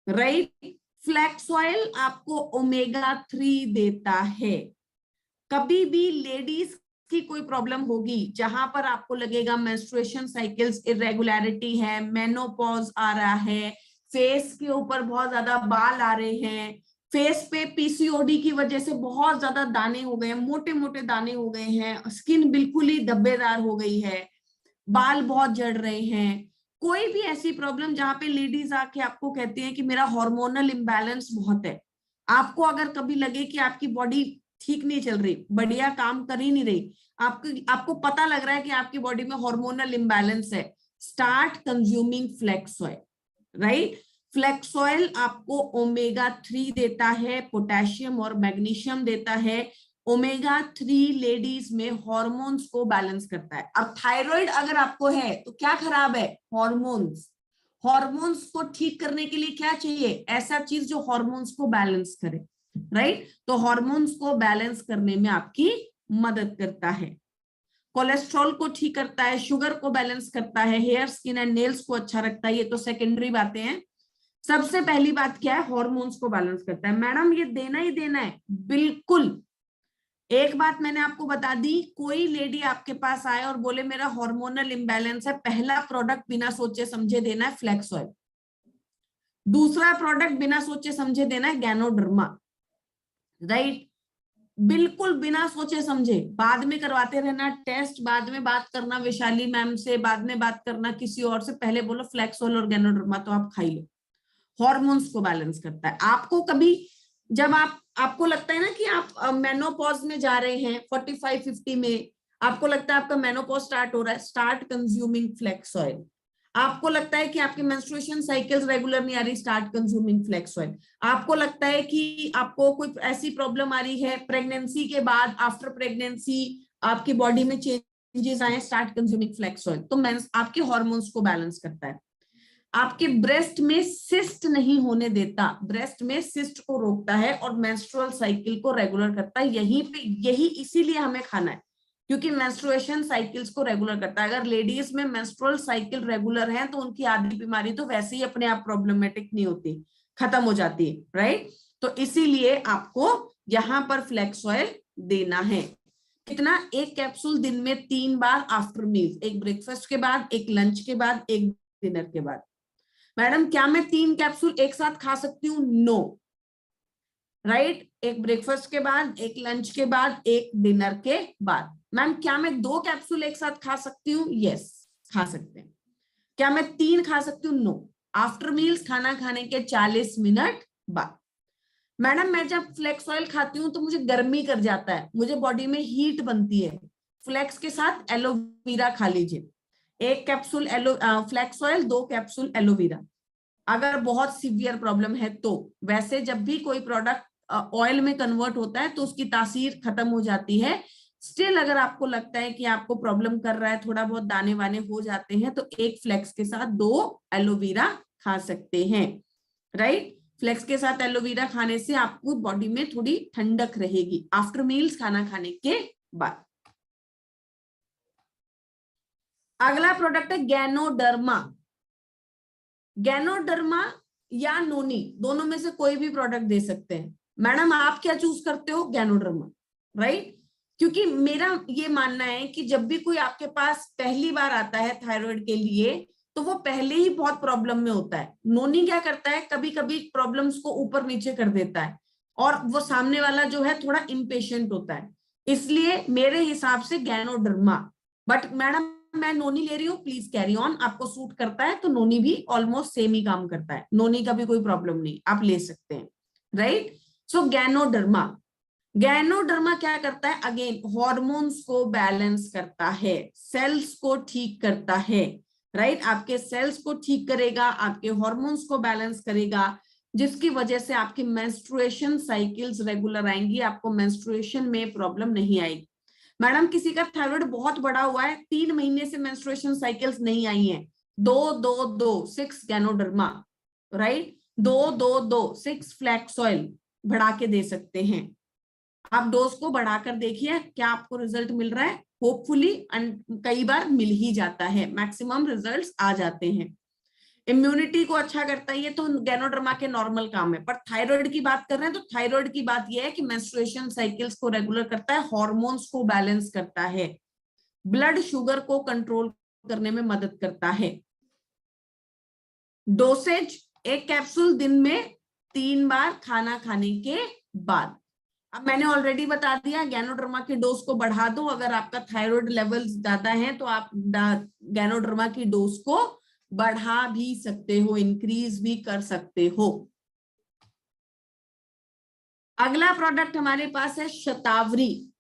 right. Flax oil आपको ओमेगा 3 देता है। कभी भी लेडीज की कोई प्रॉब्लम होगी जहां पर आपको लगेगा मेंस्ट्रुएशन साइकिल्स इरेगुलरिटी है, मेनोपॉज आ रहा है, फेस के ऊपर बहुत ज्यादा बाल आ रहे हैं, फेस पे पीसीओडी की वजह से बहुत ज्यादा दाने हो गए हैं, मोटे मोटे दाने हो गए हैं, स्किन बिल्कुल ही धब्बेदार हो गई है, बाल बहुत झड़ रहे हैं, कोई भी ऐसी प्रॉब्लम जहां पे लेडीज आके आपको कहती हैं कि मेरा हार्मोनल इम्बैलेंस बहुत है, आपको अगर कभी लगे कि आपकी बॉडी ठीक नहीं चल रही, बढ़िया काम कर ही नहीं रही, आपको पता लग रहा है कि आपकी बॉडी में हार्मोनल इम्बैलेंस है, start consuming flax oil, right. Flax oil आपको ओमेगा 3 देता है, पोटेशियम और मैग्नीशियम देता है। ओमेगा 3 लेडीज में हॉर्मोन्स को बैलेंस करता है। अब थायराइड अगर आपको है तो क्या खराब है, हॉर्मोन्स। हॉर्मोन्स को ठीक करने के लिए क्या चाहिए, ऐसा चीज जो हॉर्मोन्स को बैलेंस करे, राइट। तो हॉर्मोन्स को बैलेंस करने में आपकी मदद करता है। कोलेस्ट्रॉल को ठीक करता है, शुगर को बैलेंस करता है, हेयर, स्किन एंड नेल्स को अच्छा रखता है। ये तो सेकेंडरी बातें हैं। सबसे पहली बात क्या है, हॉर्मोन्स को बैलेंस करता है। मैडम ये देना ही देना है, बिल्कुल। एक बात मैंने आपको बता दी, कोई लेडी आपके पास आए और बोले मेरा हार्मोनल इम्बैलेंस है, पहला प्रोडक्ट बिना सोचे समझे देना है फ्लैक्स ऑयल। दूसरा प्रोडक्ट बिना सोचे समझे देना है गैनोडर्मा, राइट। बिल्कुल बिना सोचे समझे, बाद में करवाते रहना टेस्ट, बाद में बात करना वैशाली मैम से, बाद में बात करना किसी और से, पहले बोलो फ्लैक्स ऑयल और गैनोडर्मा तो आप खाई लो। हॉर्मोन्स को बैलेंस करता है। आपको कभी जब आपको लगता है ना कि आप मेनोपॉज में जा रहे हैं 45-50 में, आपको लगता है आपका मेनोपॉज स्टार्ट हो रहा है, स्टार्ट कंज्यूमिंग फ्लैक्स ऑयल। आपको लगता है कि आपकी मेंस्ट्रुएशन साइकिल्स रेगुलर नहीं आ रही, स्टार्ट कंज्यूमिंग फ्लैक्स ऑयल। आपको लगता है कि आपको कोई ऐसी प्रॉब्लम आ रही है प्रेगनेंसी के बाद, आफ्टर प्रेगनेंसी आपकी बॉडी में चेंजेस आए, स्टार्ट कंज्यूमिंग फ्लैक्स ऑयल। तो आपके हॉर्मोन्स को बैलेंस करता है। आपके ब्रेस्ट में सिस्ट नहीं होने देता, ब्रेस्ट में सिस्ट को रोकता है और मेंस्ट्रुअल साइकिल को रेगुलर करता है। यही इसीलिए हमें खाना है, क्योंकि मेंस्ट्रुएशन साइकिल्स को रेगुलर करता है। अगर लेडीज में मेंस्ट्रुअल साइकिल रेगुलर है तो उनकी आधी बीमारी तो वैसे ही अपने आप प्रॉब्लमेटिक नहीं होती, खत्म हो जाती है, राइट। तो इसीलिए आपको यहाँ पर फ्लैक्स ऑयल देना है। कितना, 1 कैप्सूल दिन में 3 बार आफ्टर मील, एक ब्रेकफास्ट के बाद, एक लंच के बाद, एक डिनर के बाद। मैडम क्या मैं 3 कैप्सूल एक साथ खा सकती हूँ? नो, राइट, एक ब्रेकफास्ट के बाद, एक लंच के बाद, एक डिनर के बाद। मैम क्या मैं 2 कैप्सूल एक साथ खा सकती हूँ? यस, खा सकते हैं। क्या मैं 3 खा सकती हूँ? नो। आफ्टर मील्स, खाना खाने के 40 मिनट बाद। मैडम मैं जब फ्लेक्स ऑयल खाती हूँ तो मुझे गर्मी कर जाता है, मुझे बॉडी में हीट बनती है। फ्लेक्स के साथ एलोवेरा खा लीजिए, 1 capsule flax oil, 2 capsule aloe vera, अगर बहुत सीवियर प्रॉब्लम है तो। वैसे जब भी कोई प्रोडक्ट ऑयल में कन्वर्ट होता है तो उसकी तासीर खत्म हो जाती है। स्टिल अगर आपको लगता है कि आपको प्रॉब्लम कर रहा है, थोड़ा बहुत दाने वाने हो जाते हैं, तो 1 फ्लेक्स के साथ 2 एलोवेरा खा सकते हैं। राइट, फ्लेक्स के साथ एलोवेरा खाने से आपको बॉडी में थोड़ी ठंडक रहेगी आफ्टर मील्स, खाना खाने के बाद। अगला प्रोडक्ट है गैनोडर्मा। गैनोडर्मा या नोनी, दोनों में से कोई भी प्रोडक्ट दे सकते हैं। मैडम आप क्या चूज करते हो? Ganoderma, right. क्योंकि मेरा ये मानना है कि जब भी कोई आपके पास पहली बार आता है थायराइड के लिए, तो वो पहले ही बहुत प्रॉब्लम में होता है। नोनी क्या करता है, कभी कभी प्रॉब्लम्स को ऊपर नीचे कर देता है, और वो सामने वाला जो है थोड़ा इम्पेशेंट होता है। इसलिए मेरे हिसाब से गैनोडर्मा। बट मैडम मैं नोनी ले रही हूँ, प्लीज कैरी ऑन, आपको सूट करता है तो नोनी भी ऑलमोस्ट सेम ही काम करता है, नोनी का भी कोई प्रॉब्लम नहीं, आप ले सकते हैं। राइट, सो गैनोडर्मा। गैनोडर्मा क्या करता है? अगेन हॉर्मोन्स को बैलेंस करता है, सेल्स को ठीक करता है। राइट, आपके सेल्स को ठीक करेगा, आपके हॉर्मोन्स को बैलेंस करेगा, जिसकी वजह से आपकी मेंस्ट्रुएशन साइकिल्स रेगुलर आएंगी, आपको मेंस्ट्रुएशन में प्रॉब्लम नहीं आएगी। मैडम किसी का थायराइड बहुत बड़ा हुआ है, 3 महीने से मेंस्ट्रुएशन साइकिल्स नहीं आई हैं, 2-2-2-6 गैनोडर्मा, राइट, 2-2-2-6 फ्लैक्स ऑयल बढ़ा के दे सकते हैं। आप डोज को बढ़ाकर देखिए क्या आपको रिजल्ट मिल रहा है। होपफुली कई बार मिल ही जाता है, मैक्सिमम रिजल्ट्स आ जाते हैं। इम्यूनिटी को अच्छा करता है, ये तो गैनोडर्मा के नॉर्मल काम है। पर थायराइड की बात कर रहे हैं तो थायराइड की बात ये है कि मेंस्ट्रुएशन साइकिल्स को रेगुलर करता है, हार्मोन्स को बैलेंस करता है, ब्लड शुगर को कंट्रोल करने में मदद करता है। डोसेज 1 कैप्सूल दिन में 3 बार खाना खाने के बाद। अब मैंने ऑलरेडी बता दिया, गैनोडर्मा की डोज को बढ़ा दो। अगर आपका थायराइड लेवल्स ज्यादा है तो आप गैनोडर्मा की डोज को बढ़ा भी सकते हो, इंक्रीज भी कर सकते हो। अगला प्रोडक्ट हमारे पास है शतावरी।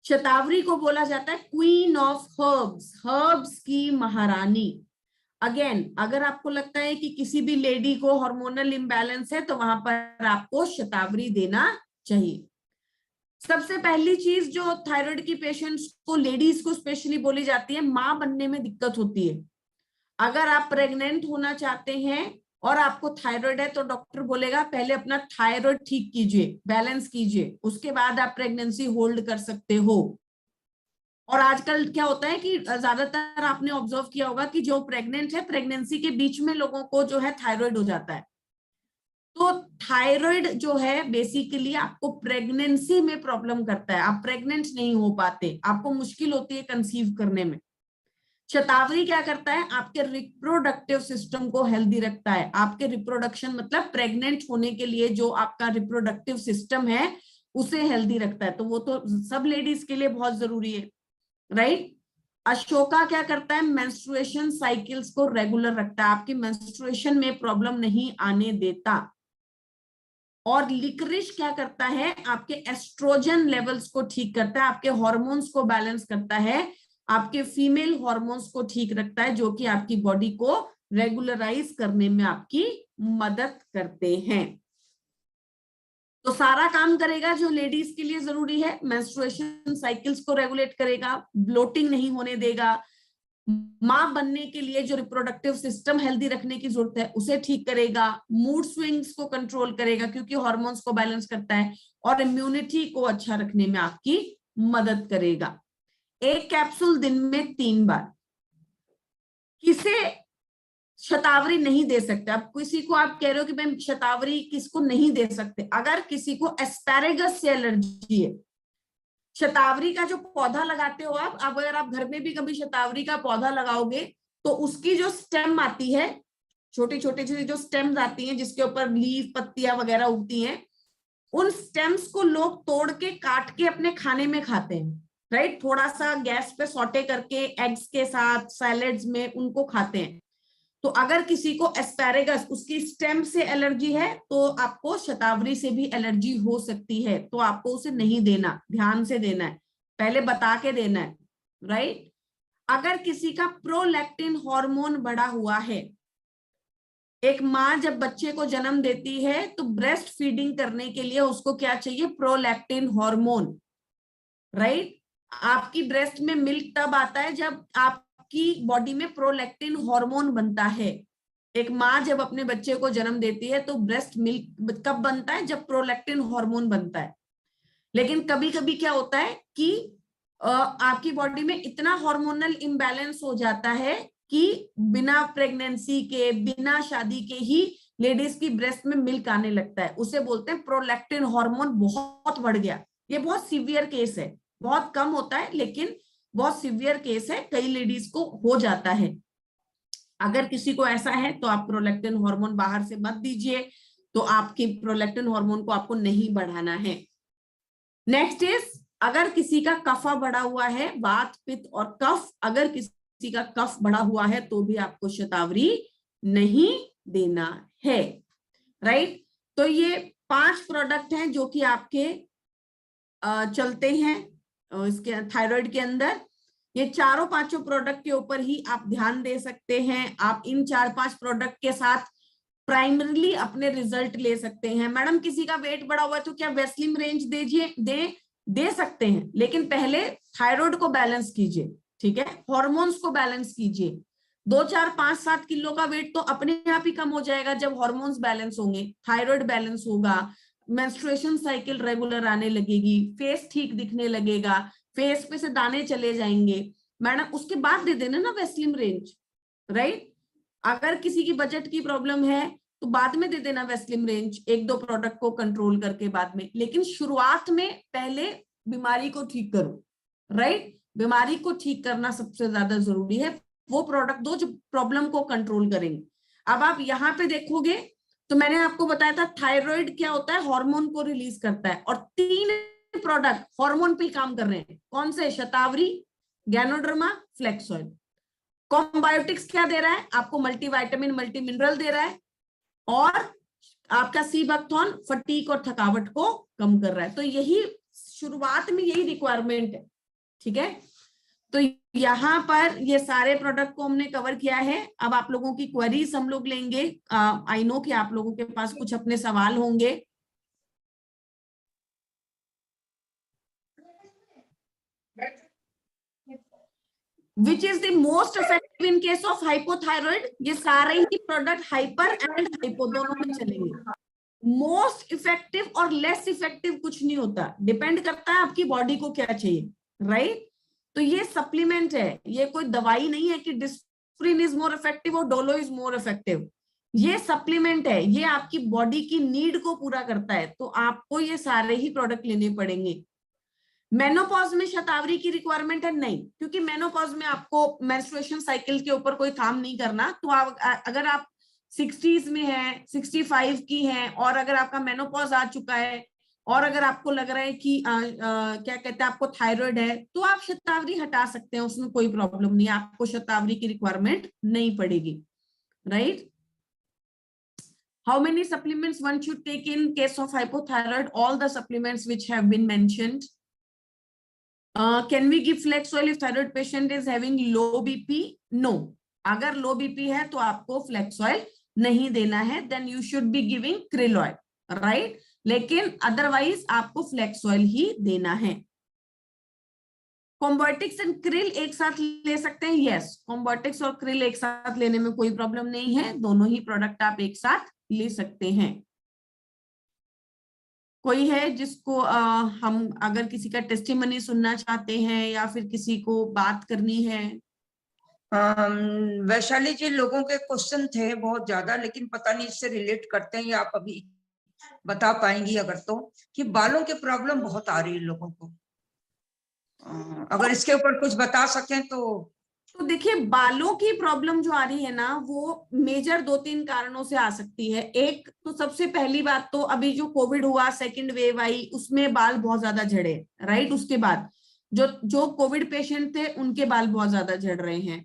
शतावरी को बोला जाता है क्वीन ऑफ हर्ब्स, हर्ब्स की महारानी। अगेन अगर आपको लगता है कि किसी भी लेडी को हार्मोनल इम्बैलेंस है तो वहां पर आपको शतावरी देना चाहिए। सबसे पहली चीज जो थायराइड की पेशेंट्स को, लेडीज को स्पेशली बोली जाती है, मां बनने में दिक्कत होती है। अगर आप प्रेग्नेंट होना चाहते हैं और आपको थायराइड है तो डॉक्टर बोलेगा पहले अपना थायराइड ठीक कीजिए, बैलेंस कीजिए, उसके बाद आप प्रेगनेंसी होल्ड कर सकते हो। और आजकल क्या होता है कि ज्यादातर आपने ऑब्जर्व किया होगा कि जो प्रेग्नेंट है, प्रेगनेंसी के बीच में लोगों को जो है थायराइड हो जाता है। तो थायराइड जो है बेसिकली आपको प्रेगनेंसी में प्रॉब्लम करता है, आप प्रेग्नेंट नहीं हो पाते, आपको मुश्किल होती है कंसीव करने में। शतावरी क्या करता है? आपके रिप्रोडक्टिव सिस्टम को हेल्दी रखता है। आपके रिप्रोडक्शन मतलब प्रेग्नेंट होने के लिए जो आपका रिप्रोडक्टिव सिस्टम है उसे हेल्दी रखता है, तो वो तो सब लेडीज के लिए बहुत जरूरी है। राइट, अशोका क्या करता है? मेंस्ट्रुएशन साइकिल्स को रेगुलर रखता है, आपकी मेंस्ट्रुएशन में प्रॉब्लम नहीं आने देता। और लिकरिश क्या करता है? आपके एस्ट्रोजन लेवल्स को ठीक करता है, आपके हॉर्मोन्स को बैलेंस करता है, आपके फीमेल हॉर्मोन्स को ठीक रखता है, जो कि आपकी बॉडी को रेगुलराइज करने में आपकी मदद करते हैं। तो सारा काम करेगा जो लेडीज के लिए जरूरी है, मेंस्ट्रुएशन साइकिल्स को रेगुलेट करेगा, ब्लोटिंग नहीं होने देगा, मां बनने के लिए जो रिप्रोडक्टिव सिस्टम हेल्दी रखने की जरूरत है उसे ठीक करेगा, मूड स्विंग्स को कंट्रोल करेगा क्योंकि हार्मोन्स को बैलेंस करता है, और इम्यूनिटी को अच्छा रखने में आपकी मदद करेगा। 1 कैप्सूल दिन में 3 बार। किसे शतावरी नहीं दे सकते? अब किसी को आप कह रहे हो कि मैं शतावरी किसको नहीं दे सकते? अगर किसी को एस्पैरेगस से एलर्जी है, शतावरी का जो पौधा लगाते हो आप, अगर आप घर में भी कभी शतावरी का पौधा लगाओगे तो उसकी जो स्टेम आती है, छोटी छोटी सी जो स्टेम्स आती हैं जिसके ऊपर लीफ पत्तियां वगैरह उगती हैं, उन स्टेम्स को लोग तोड़ के काट के अपने खाने में खाते हैं, राइट। थोड़ा सा गैस पे सौटे करके एग्स के साथ सैलेड्स में उनको खाते हैं। तो अगर किसी को एस्पैरेगस उसकी स्टेम से एलर्जी है तो आपको शतावरी से भी एलर्जी हो सकती है, तो आपको उसे नहीं देना, ध्यान से देना है, पहले बता के देना है, राइट। अगर किसी का प्रोलैक्टिन हार्मोन बढ़ा हुआ है, एक माँ जब बच्चे को जन्म देती है तो ब्रेस्ट फीडिंग करने के लिए उसको क्या चाहिए, प्रोलैक्टिन हार्मोन, राइट। आपकी ब्रेस्ट में मिल्क तब आता है जब आपकी बॉडी में प्रोलैक्टिन हार्मोन बनता है। एक माँ जब अपने बच्चे को जन्म देती है तो ब्रेस्ट मिल्क कब बनता है, जब प्रोलैक्टिन हार्मोन बनता है। लेकिन कभी कभी क्या होता है कि आपकी बॉडी में इतना हार्मोनल इम्बैलेंस हो जाता है कि बिना प्रेगनेंसी के, बिना शादी के ही लेडीज की ब्रेस्ट में मिल्क आने लगता है, उसे बोलते हैं प्रोलैक्टिन हार्मोन बहुत बढ़ गया। ये बहुत सीवियर केस है, बहुत कम होता है लेकिन बहुत सीवियर केस है, कई लेडीज को हो जाता है। अगर किसी को ऐसा है तो आप प्रोलैक्टिन हार्मोन बाहर से मत दीजिए, तो आपकी प्रोलैक्टिन हार्मोन को आपको नहीं बढ़ाना है। नेक्स्ट इज, अगर किसी का कफा बढ़ा हुआ है, वात पित्त और कफ, अगर किसी का कफ बढ़ा हुआ है तो भी आपको शतावरी नहीं देना है, राइट। तो ये 5 प्रोडक्ट हैं जो कि आपके चलते हैं इसके थायराइड के अंदर। ये चारों पांचों प्रोडक्ट के ऊपर ही आप ध्यान दे सकते हैं। आप इन 4-5 प्रोडक्ट के साथ प्राइमरीली अपने रिजल्ट ले सकते हैं। मैडम किसी का वेट बढ़ा हुआ है तो क्या वेस्लिम रेंज दे सकते हैं, लेकिन पहले थायराइड को बैलेंस कीजिए, ठीक है, हॉर्मोन्स को बैलेंस कीजिए। 2, 4, 5, 7 किलो का वेट तो अपने आप ही कम हो जाएगा जब हॉर्मोन्स बैलेंस होंगे, थायराइड बैलेंस होगा, मेंस्ट्रुएशन साइकिल रेगुलर आने लगेगी, फेस ठीक दिखने लगेगा, फेस पे से दाने चले जाएंगे। मैडम उसके बाद दे देना ना वेस्लिम रेंज, राइट। अगर किसी की बजट की प्रॉब्लम है तो बाद में दे देना वेस्लिम रेंज, 1-2 प्रोडक्ट को कंट्रोल करके बाद में, लेकिन शुरुआत में पहले बीमारी को ठीक करो, राइट। बीमारी को ठीक करना सबसे ज्यादा जरूरी है। वो प्रोडक्ट दो जो प्रॉब्लम को कंट्रोल करेंगे। अब आप यहाँ पे देखोगे तो मैंने आपको बताया था थायराइड क्या होता है, हार्मोन को रिलीज करता है, और 3 प्रोडक्ट हार्मोन पे काम कर रहे हैं। कौन से? शतावरी, गैनोडर्मा, फ्लेक्सॉइल। कॉम्बायोटिक्स क्या दे रहा है आपको? मल्टीविटामिन, मल्टी मिनरल दे रहा है, और आपका सीबैक्थॉन फटीग और थकावट को कम कर रहा है। तो यही शुरुआत में यही रिक्वायरमेंट है, ठीक है। तो यहाँ पर ये सारे प्रोडक्ट को हमने कवर किया है। अब आप लोगों की क्वेरीज हम लोग लेंगे। आई नो कि आप लोगों के पास कुछ अपने सवाल होंगे। Which is the most effective in case of hypothyroid? ये सारे ही प्रोडक्ट हाइपर एंड हाइपो दोनों में चलेंगे। मोस्ट इफेक्टिव और लेस इफेक्टिव कुछ नहीं होता, डिपेंड करता है आपकी बॉडी को क्या चाहिए, राइट। तो ये सप्लीमेंट है, ये कोई दवाई नहीं है कि डिस्प्रिन इज मोर इफेक्टिव और डोलो इज मोर इफेक्टिव। ये सप्लीमेंट है, ये आपकी बॉडी की नीड को पूरा करता है, तो आपको ये सारे ही प्रोडक्ट लेने पड़ेंगे। मेनोपॉज में शतावरी की रिक्वायरमेंट है नहीं, क्योंकि मेनोपॉज में आपको मेंस्ट्रुएशन साइकिल के ऊपर कोई काम नहीं करना। तो अगर आप 60s में है, 65 की है, और अगर आपका मेनोपॉज आ चुका है, और अगर आपको लग रहा है कि क्या कहते हैं आपको थायराइड है, तो आप शतावरी हटा सकते हैं, उसमें कोई प्रॉब्लम नहीं, आपको शतावरी की रिक्वायरमेंट नहीं पड़ेगी, right. How many supplements one should take in case of hypothyroid? All the supplements which have been mentioned. Can we give flex oil if thyroid patient is having low BP? No. अगर low BP है तो आपको flex oil नहीं देना है, then you should be giving krill oil, right? लेकिन otherwise आपको flex oil ही देना है। कॉम्बोटिक्स एंड क्रिल एक साथ ले सकते हैं? यस, कॉम्बोटिक्स और क्रिल एक साथ लेने में कोई प्रॉब्लम नहीं है, दोनों ही प्रोडक्ट आप एक साथ ले सकते हैं। कोई है जिसको हम अगर किसी का टेस्टिमनी सुनना चाहते हैं या फिर किसी को बात करनी है? वैशाली जी, लोगों के क्वेश्चन थे बहुत ज्यादा, लेकिन पता नहीं इससे रिलेट करते हैं या आप अभी बता पाएंगी अगर तो, कि बालों की प्रॉब्लम बहुत आ रही है लोगों को, अगर इसके ऊपर कुछ बता सकें तो तो देखिए, बालों की प्रॉब्लम जो आ रही है ना, वो मेजर 2-3 कारणों से आ सकती है। एक तो सबसे पहली बात तो अभी जो कोविड हुआ, सेकंड वेव आई, उसमें बाल बहुत ज्यादा झड़े, राइट। उसके बाद जो जो कोविड पेशेंट थे उनके बाल बहुत ज्यादा झड़ रहे हैं।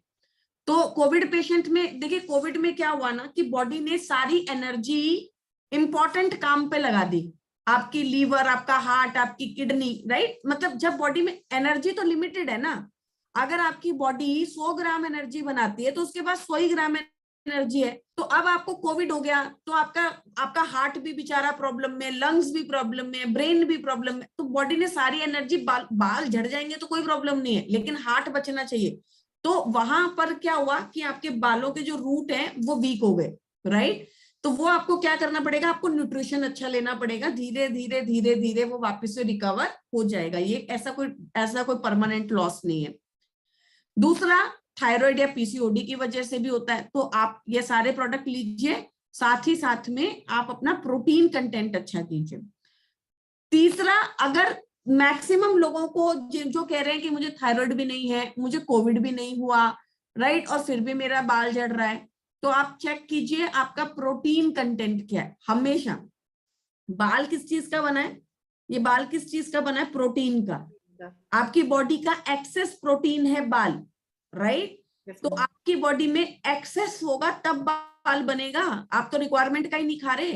तो कोविड पेशेंट में देखिए, कोविड में क्या हुआ ना कि बॉडी ने सारी एनर्जी इंपॉर्टेंट काम पे लगा दी। आपकी लीवर, आपका हार्ट, आपकी किडनी, राइट। मतलब जब बॉडी में एनर्जी तो लिमिटेड है ना, अगर आपकी बॉडी 100 ग्राम एनर्जी बनाती है तो उसके पास 100 ही ग्राम एनर्जी है। तो अब आपको कोविड हो गया तो आपका हार्ट भी बेचारा प्रॉब्लम में, लंग्स भी प्रॉब्लम में, ब्रेन भी प्रॉब्लम में। तो बॉडी ने सारी एनर्जी, बाल झड़ जाएंगे तो कोई प्रॉब्लम नहीं है, लेकिन हार्ट बचना चाहिए। तो वहां पर क्या हुआ कि आपके बालों के जो रूट हैं वो वीक हो गए, राइट। तो वो आपको क्या करना पड़ेगा, आपको न्यूट्रिशन अच्छा लेना पड़ेगा, धीरे धीरे धीरे धीरे वो वापस से रिकवर हो जाएगा। ये ऐसा कोई परमानेंट लॉस नहीं है। दूसरा, थायराइड या पीसीओडी की वजह से भी होता है। तो आप ये सारे प्रोडक्ट लीजिए, साथ ही साथ में आप अपना प्रोटीन कंटेंट अच्छा कीजिए। तीसरा, अगर मैक्सिमम लोगों को जो कह रहे हैं कि मुझे थायराइड भी नहीं है, मुझे कोविड भी नहीं हुआ, राइट, और फिर भी मेरा बाल झड़ रहा है, तो आप चेक कीजिए आपका प्रोटीन कंटेंट क्या है। हमेशा बाल किस चीज का बना है, ये बाल किस चीज का बना है, प्रोटीन का। आपकी बॉडी का एक्सेस प्रोटीन है बाल, राइट। तो आपकी बॉडी में एक्सेस होगा तब बाल बनेगा, आप तो रिक्वायरमेंट का ही नहीं खा रहे,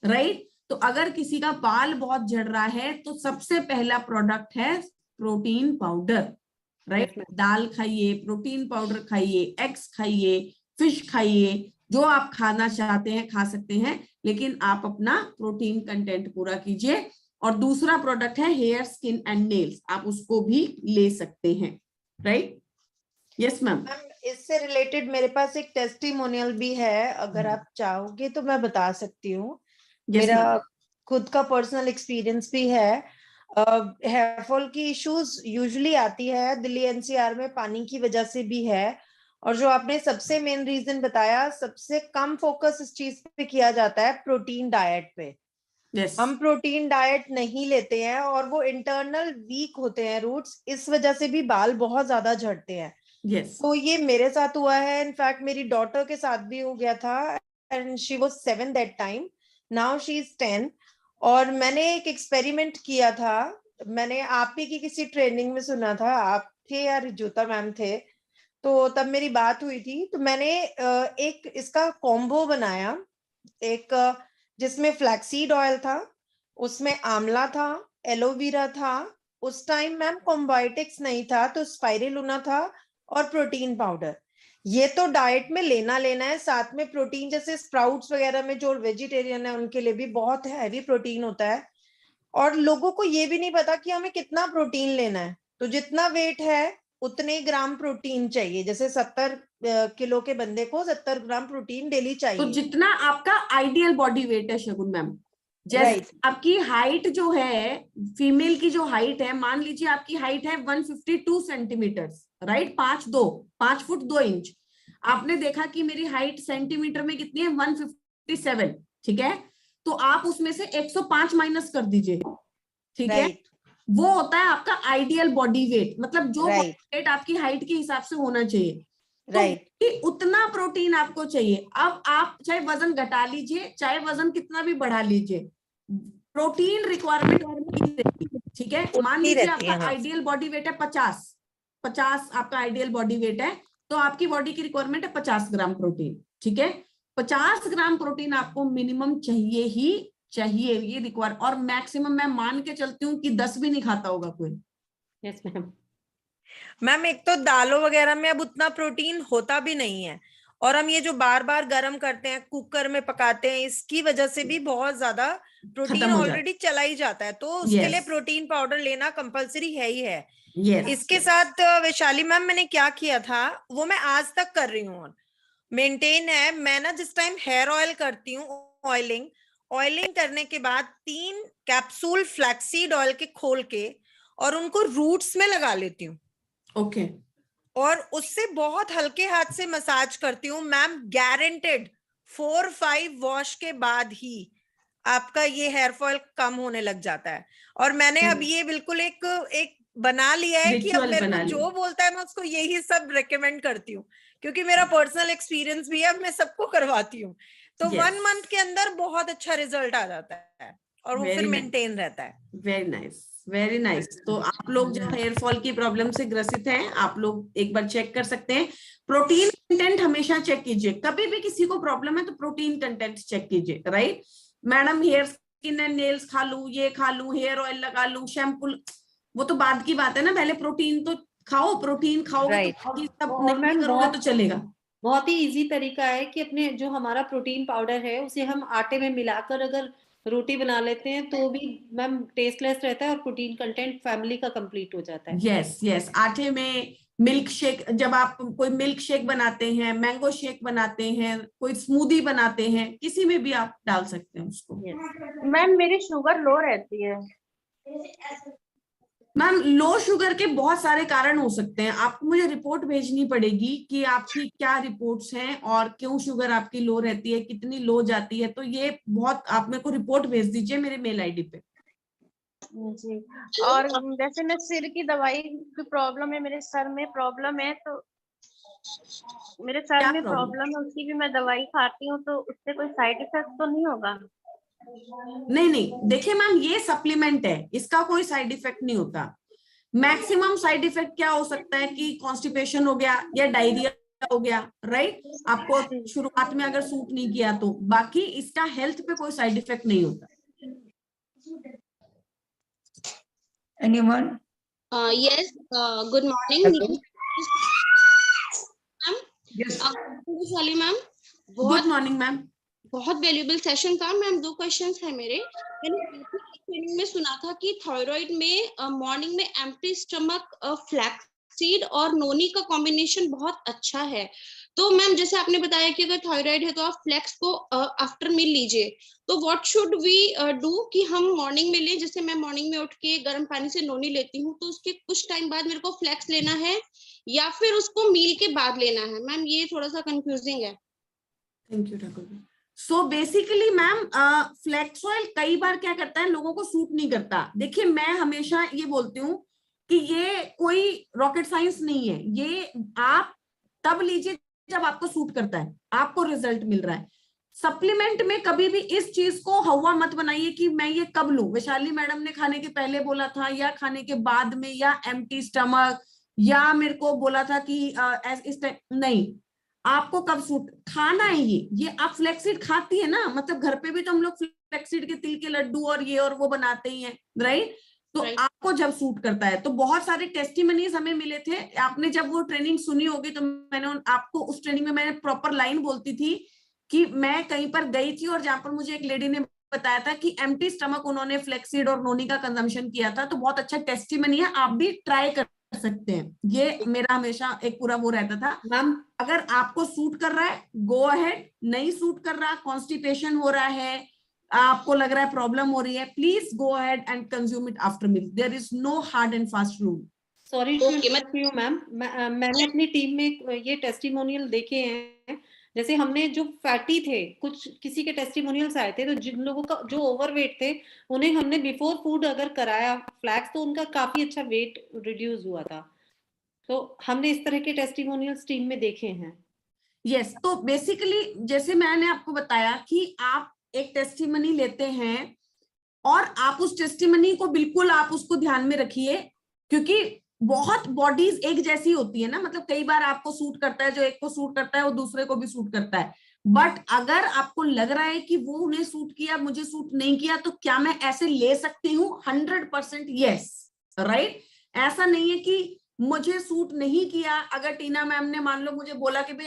राइट। तो अगर किसी का बाल बहुत झड़ रहा है तो सबसे पहला प्रोडक्ट है प्रोटीन पाउडर, राइट। दाल खाइए, प्रोटीन पाउडर खाइए, एग्स खाइए, फिश खाइए, जो आप खाना चाहते हैं खा सकते हैं, लेकिन आप अपना प्रोटीन कंटेंट पूरा कीजिए। और दूसरा प्रोडक्ट है हेयर, स्किन एंड नेल्स, आप उसको भी ले सकते हैं, राइट। Yes ma'am. मैम, इससे रिलेटेड मेरे पास एक टेस्टिमोनियल भी है, अगर आप चाहोगे तो मैं बता सकती हूँ। मेरा खुद का पर्सनल एक्सपीरियंस भी है। हेयर फॉल की इश्यूज यूजुअली आती है दिल्ली एनसीआर में, पानी की वजह से भी है। और जो आपने सबसे मेन रीजन बताया, सबसे कम फोकस इस चीज पे किया जाता है प्रोटीन डाइट पे। हम प्रोटीन डाइट नहीं लेते हैं और वो इंटरनल वीक होते हैं रूट्स, इस वजह से भी बाल बहुत ज्यादा झड़ते हैं। तो ये मेरे साथ हुआ है, इनफैक्ट मेरी डॉटर के साथ भी हो गया था, and she was 7 that time, now she is 10। और मैंने एक एक्सपेरिमेंट किया था, मैंने आप ही की किसी ट्रेनिंग में सुना था, आप थे या रिजुता मैम थे, तो तब मेरी बात हुई थी। तो मैंने एक इसका कॉम्बो बनाया, एक जिसमें फ्लैक्सीड ऑयल था, उसमें आंवला था, एलोवेरा था, उस टाइम मैम कॉम्बायोटिक्स नहीं था, तो स्पाइरुलिना था, और प्रोटीन पाउडर। ये तो डाइट में लेना है। साथ में प्रोटीन, जैसे स्प्राउट्स वगैरह में जो वेजिटेरियन है उनके लिए भी बहुत हैवी प्रोटीन होता है। और लोगों को ये भी नहीं पता कि हमें कितना प्रोटीन लेना है। तो जितना वेट है उतने ग्राम प्रोटीन चाहिए, जैसे 70 किलो के बंदे को 70 ग्राम प्रोटीन डेली चाहिए। तो जितना आपका आइडियल बॉडी वेट है शगुन मैम, जैसे आपकी हाइट जो है, फीमेल की जो हाइट है, मान लीजिए आपकी हाइट है 152 सेंटीमीटर, राइट, 5 फुट 2 इंच। आपने देखा कि मेरी हाइट सेंटीमीटर में कितनी है, 157, ठीक है। तो आप उसमें से 105 माइनस कर दीजिए, ठीक है। वो होता है आपका आइडियल बॉडी वेट, मतलब जो वेट आपकी हाइट के हिसाब से होना चाहिए, तो उतना प्रोटीन आपको चाहिए। अब आप चाहे वजन घटा लीजिए, चाहे वजन कितना भी बढ़ा लीजिए, प्रोटीन रिक्वायरमेंट, ठीक है। मान लीजिए आपका आइडियल बॉडी वेट है 50 आपका आइडियल बॉडी वेट है, तो आपकी बॉडी की रिक्वायरमेंट है 50 ग्राम प्रोटीन, ठीक है। 50 ग्राम प्रोटीन आपको मिनिमम चाहिए ही चाहिए, ये रिक्वायर। और मैक्सिमम मैं मान के चलती हूँ कि 10 भी नहीं खाता होगा कोई। Yes ma'am. मैम, एक तो दालों वगैरह में अब उतना प्रोटीन होता भी नहीं है, और हम ये जो बार बार गर्म करते हैं, कुकर में पकाते हैं, इसकी वजह से भी बहुत ज्यादा प्रोटीन ऑलरेडी चला ही जाता है। तो उसके लिए प्रोटीन पाउडर लेना कंपलसरी है ही है। इसके साथ वैशाली मैम, मैंने क्या किया था वो मैं आज तक कर रही हूँ, मेंटेन है। मैं ना जिस टाइम हेयर ऑयल करती हूँ, ऑयलिंग करने के बाद 3 कैप्सूल फ्लैक्सीड ऑयल के खोल के और उनको रूट्स में लगा लेती हूँ। ओके। और उससे बहुत हल्के हाथ से मसाज करती हूँ मैम, गारंटेड 4-5 वॉश के बाद ही आपका ये हेयर फॉल कम होने लग जाता है। और मैंने अब ये बिल्कुल एक बना लिया है कि अब Ritual मेरे बना को लिया। जो बोलता है मैं उसको यही सब रेकमेंड करती हूँ, क्योंकि मेरा पर्सनल एक्सपीरियंस भी है, अब मैं सबको करवाती हूँ। तो Yes. 1 मंथ के अंदर बहुत अच्छा रिजल्ट आ जाता है और वो Very फिर nice. मेंटेन रहता है। Very nice, very nice. तो आप लोग जो हेयर फॉल की प्रॉब्लम से ग्रसित हैं, आप लोग एक बार चेक कर सकते हैं। प्रोटीन कंटेंट हमेशा चेक कीजिए, कभी भी किसी को प्रॉब्लम है तो प्रोटीन कंटेंट चेक कीजिए, right. Madam hair skin and nails खा लूं, ये खा लूं, हेयर ऑयल लगा लूं, शैम्पू, वो तो बाद की बात है ना, पहले प्रोटीन तो खाओ, प्रोटीन खाओगे Right. तो बाकी सब और नहीं मैम करोगे तो चलेगा। बहुत ही इजी तरीका है कि अपने जो हमारा प्रोटीन पाउडर है उसे हम आटे में मिलाकर अगर रोटी बना लेते हैं तो भी मैम टेस्टलेस रहता है और प्रोटीन कंटेंट फैमिली का कंप्लीट हो जाता है। यस यस, आटे में मिल्क शेक, जब आप कोई मिल्क शेक बनाते हैं, मैंगो शेक बनाते हैं, कोई स्मूदी बनाते हैं, किसी में भी आप डाल सकते हैं उसको। मैम मेरी शुगर लो रहती है। मैम लो शुगर के बहुत सारे कारण हो सकते हैं, आपको मुझे रिपोर्ट भेजनी पड़ेगी कि आपकी क्या रिपोर्ट्स हैं और क्यों शुगर आपकी लो रहती है, कितनी लो जाती है। तो ये बहुत, आप मेरे को रिपोर्ट भेज दीजिए मेरे मेल आईडी पे। जी, और जैसे मैं सिर की दवाई की प्रॉब्लम है, मेरे सर में प्रॉब्लम है, तो मेरे सर क्या में problem? प्रॉब्लम है, उसकी भी मैं दवाई खाती हूँ, तो उससे कोई साइड इफेक्ट तो नहीं होगा? नहीं नहीं, देखिए मैम ये सप्लीमेंट है, इसका कोई साइड इफेक्ट नहीं होता। मैक्सिमम साइड इफेक्ट क्या हो सकता है कि कॉन्स्टिपेशन हो गया या डायरिया हो गया, राइट। आपको शुरुआत में अगर सूट नहीं किया तो, बाकी इसका हेल्थ पे कोई साइड इफेक्ट नहीं होता। Anyone? Yes, good morning. Hello. Ma'am Yes. वाली मैम, गुड मॉर्निंग मैम। बहुत वैल्यूएबल सेशन था मैम। 2 क्वेश्चंस है मेरे। मैंने ट्रेनिंग में सुना था कि थायराइड में मॉर्निंग में एम्प्टी स्टमक फ्लैक्सीड और नोनी का कॉम्बिनेशन बहुत अच्छा है। तो मैम जैसे आपने बताया कि अगर थायराइड है तो आप फ्लैक्स को आफ्टर मील लीजिए, तो व्हाट शुड वी डू कि हम मॉर्निंग में लें? जैसे मैं मॉर्निंग में उठ के गर्म पानी से नोनी लेती हूँ, तो उसके कुछ टाइम बाद मेरे को फ्लैक्स लेना है या फिर उसको मील के बाद लेना है? मैम ये थोड़ा सा कंफ्यूजिंग है। Thank you Thakur ji. So basically ma'am flax oil कई बार क्या करता है, लोगों को सूट नहीं करता। देखिए मैं हमेशा ये बोलती हूँ कि ये कोई रॉकेट साइंस नहीं है, ये आप तब लीजिए जब आपको सूट करता है, आपको रिजल्ट मिल रहा है। सप्लीमेंट में कभी भी इस चीज को हवा मत बनाइए कि मैं ये कब लूं। वैशाली मैडम ने खाने के पहले बोला था या खाने के बाद में या एम्प्टी स्टमक, या मेरे को बोला था कि इस टाइम नहीं, आपको कब सूट खाना है ये आप फ्लैक्सीड खाती है ना, मतलब घर पे भी तो हम लोग फ्लैक्सीड के तिल के लड्डू और ये और वो बनाते ही हैं, राइट। तो आपको जब सूट करता है, तो बहुत सारे टेस्टिमनीज हमें मिले थे। आपने जब वो ट्रेनिंग सुनी होगी तो मैंने आपको उस ट्रेनिंग में मैंने प्रॉपर लाइन बोलती थी कि मैं कहीं पर गई थी और जहां पर मुझे एक लेडी ने बताया था कि एम्प्टी स्टमक उन्होंने फ्लैक्सीड और नोनी का कंजम्पशन किया था। तो बहुत अच्छा टेस्टिमनी है, आप भी ट्राई कर सकते हैं। ये मेरा हमेशा एक पूरा वो रहता था। मैम अगर आपको सूट कर रहा है गो अहेड, नहीं सूट कर रहा, कॉन्स्टिपेशन हो रहा है, आपको लग रहा है प्रॉब्लम हो रही है, please go ahead and consume it after meal. There is no hard and fast rule. Sorry to interrupt you ma'am, मैंने अपनी टीम में ये टेस्टिमोनियल देखे हैं। जैसे हमने जो फैटी थे, कुछ किसी के टेस्टिमोनियल्स आए थे, तो जिन लोगों का जो ओवरवेट थे उन्हें हमने बिफोर फूड अगर कराया फ्लैक्स तो उनका काफी अच्छा वेट रिड्यूस हुआ था। तो हमने इस तरह के टेस्टिमोनियल्स टीम में देखे हैं। यस, तो बेसिकली जैसे मैंने आपको बताया कि आप एक टेस्टिमनी लेते हैं और आप उस टेस्टिमनी को बिल्कुल आप उसको ध्यान में रखिए, क्योंकि बहुत बॉडीज एक जैसी होती है ना, मतलब कई बार आपको सूट करता है, जो एक को सूट करता है वो दूसरे को भी सूट करता है। बट अगर आपको लग रहा है कि वो उन्हें सूट किया, मुझे सूट नहीं किया, तो क्या मैं ऐसे ले सकती हूँ? 100% यस, राइट। ऐसा नहीं है कि मुझे सूट नहीं किया। अगर टीना मैम ने मान लो मुझे बोला कि भाई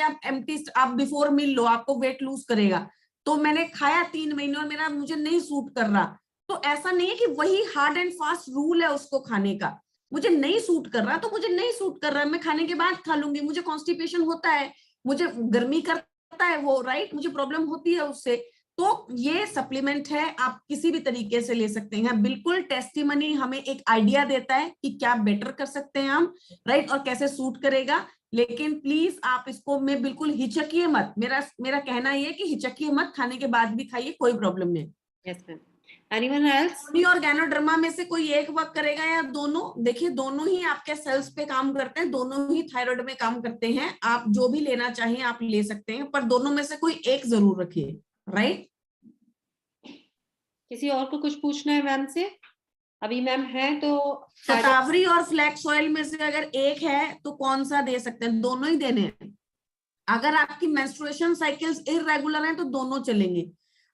आप बिफोर मील लो, आपको वेट लूज करेगा, तो मैंने खाया 3 महीने और मुझे नहीं सूट कर रहा, तो ऐसा नहीं है कि वही हार्ड एंड फास्ट रूल है उसको खाने का। मुझे नहीं सूट कर रहा तो मुझे नहीं सूट कर रहा है, मैं खाने के बाद खा लूंगी। मुझे कॉन्स्टिपेशन होता है, मुझे गर्मी करता है वो, राइट, मुझे प्रॉब्लम होती है उससे, तो ये सप्लीमेंट है, आप किसी भी तरीके से ले सकते हैं। बिल्कुल टेस्टिमनी हमें एक आइडिया देता है कि क्या बेटर कर सकते हैं हम, राइट, और कैसे सूट करेगा। लेकिन प्लीज आप इसको में बिल्कुल हिचकिए मत। मेरा कहना ये है कि हिचकिए मत, खाने के बाद भी खाइए, कोई प्रॉब्लम नहीं। Yes ma'am. Anyone else? योनी और गैनोडर्मा में से कोई एक वर्क करेगा या दोनों? देखिए दोनों ही आपके सेल्स पे काम करते हैं, दोनों ही थायराइड में काम करते हैं। आप जो भी लेना चाहें आप ले सकते हैं, पर दोनों में से कोई एक जरूर रखिए, राइट? किसी और को कुछ पूछना है मैम से? अभी मैम है तो शतावरी और फ्लैक्स ऑयल में से अगर एक है तो कौन सा दे सकते हैं? दोनों ही देने हैं। अगर आपकी मेंस्ट्रुएशन साइकिल्स इररेगुलर हैं तो दोनों चलेंगे।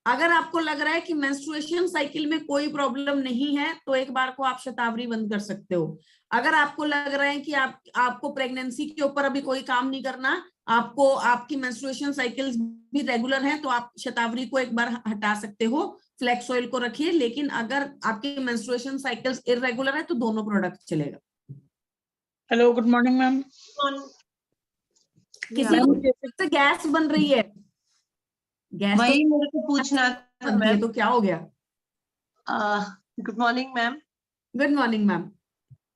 अगर आपको लग रहा है कि मेंस्ट्रुएशन साइकिल में कोई प्रॉब्लम नहीं है तो एक बार को आप शतावरी बंद कर सकते हो। अगर आपको लग रहा है कि आपको प्रेगनेंसी के ऊपर अभी कोई काम नहीं करना, आपको आपकी मेंस्ट्रुएशन साइकिल्स भी रेगुलर हैं, तो आप शतावरी को एक बार हटा सकते हो, फ्लैक्स ऑयल को रखिए। लेकिन अगर आपकी मेंस्ट्रुएशन साइकिल्स इररेगुलर है तो दोनों प्रोडक्ट चलेगा। Hello, good morning ma'am. किसी को गैस बन रही है? गैस वही मेरे को पूछना था मैम। तो क्या हो गया? Good morning ma'am. Good morning ma'am.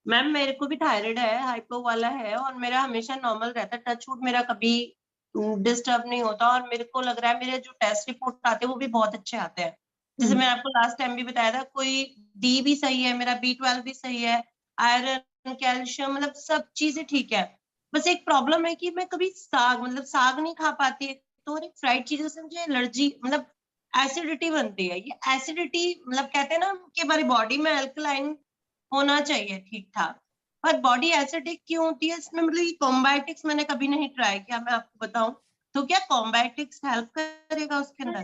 Ma'am मेरे को भी थायराइड है, हाइपो वाला है, और मेरा हमेशा नॉर्मल रहता है, टचवुड मेरा कभी डिस्टर्ब नहीं होता। और मेरे को लग रहा है मेरे जो टेस्ट रिपोर्ट आते हैं वो भी बहुत अच्छे आते हैं। जैसे मैंने आपको लास्ट टाइम भी बताया था, कोई डी भी सही है, मेरा B12 भी सही है, आयरन, कैल्शियम, मतलब सब चीजें ठीक है। बस एक प्रॉब्लम है कि मैं कभी साग नहीं खा पाती, तो एक फ्राइड चीजों से मुझे एलर्जी, मतलब एसिडिटी बनती है। ये एसिडिटी मतलब कहते हैं ना कि हमारी बॉडी में अल्कलाइन होना चाहिए ठीक ठाक, पर बॉडी एसिडिक क्यों होती है इसमें? मतलब ये कॉम्बायोटिक्स मैंने कभी नहीं ट्राई किया, मैं आपको बताऊं तो क्या कॉम्बायोटिक्स हेल्प करेगा उसके अंदर?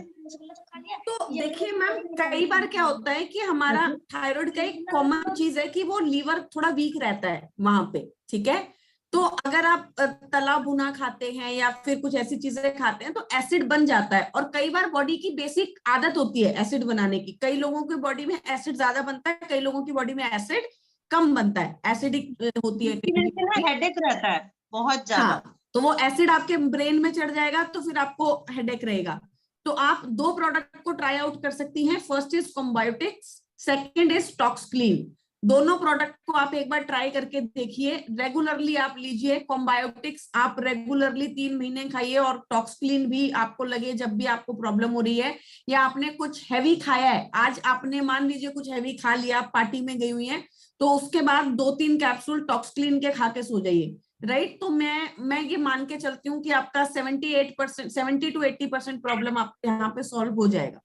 तो देखिए मैम, कई बार क्या होता है कि हमारा थायराइड का एक कॉमन चीज है कि वो लीवर थोड़ा वीक रहता है वहां पे, ठीक है? तो अगर आप तला भुना खाते हैं या फिर कुछ ऐसी चीजें खाते हैं तो एसिड बन जाता है। और कई बार बॉडी की बेसिक आदत होती है एसिड बनाने की। कई लोगों की बॉडी में एसिड ज्यादा बनता है, कई लोगों की बॉडी में एसिड कम बनता है, एसिडिक होती है। हेडेक रहता है बहुत ज्यादा। हाँ, तो वो एसिड आपके ब्रेन में चढ़ जाएगा तो फिर आपको हेडेक रहेगा। तो आप दो प्रोडक्ट को ट्राई आउट कर सकती हैं। First is Combiotics, second is Toxclean. दोनों प्रोडक्ट को आप एक बार ट्राई करके देखिए, रेगुलरली आप लीजिए। कॉम्बायोटिक्स आप रेगुलरली 3 महीने खाइए, और टॉक्सक्लीन भी आपको लगे जब भी आपको प्रॉब्लम हो रही है या आपने कुछ हैवी खाया है, आज आपने मान लीजिए कुछ हैवी खा लिया, पार्टी में गई हुई है, तो उसके बाद 2-3 कैप्सूल टॉक्सक्लीन के खा के सो जाइए, राइट? तो मैं ये मान के चलती हूँ कि आपका 78%, 70 to 80% प्रॉब्लम आपके यहाँ पे सॉल्व हो जाएगा।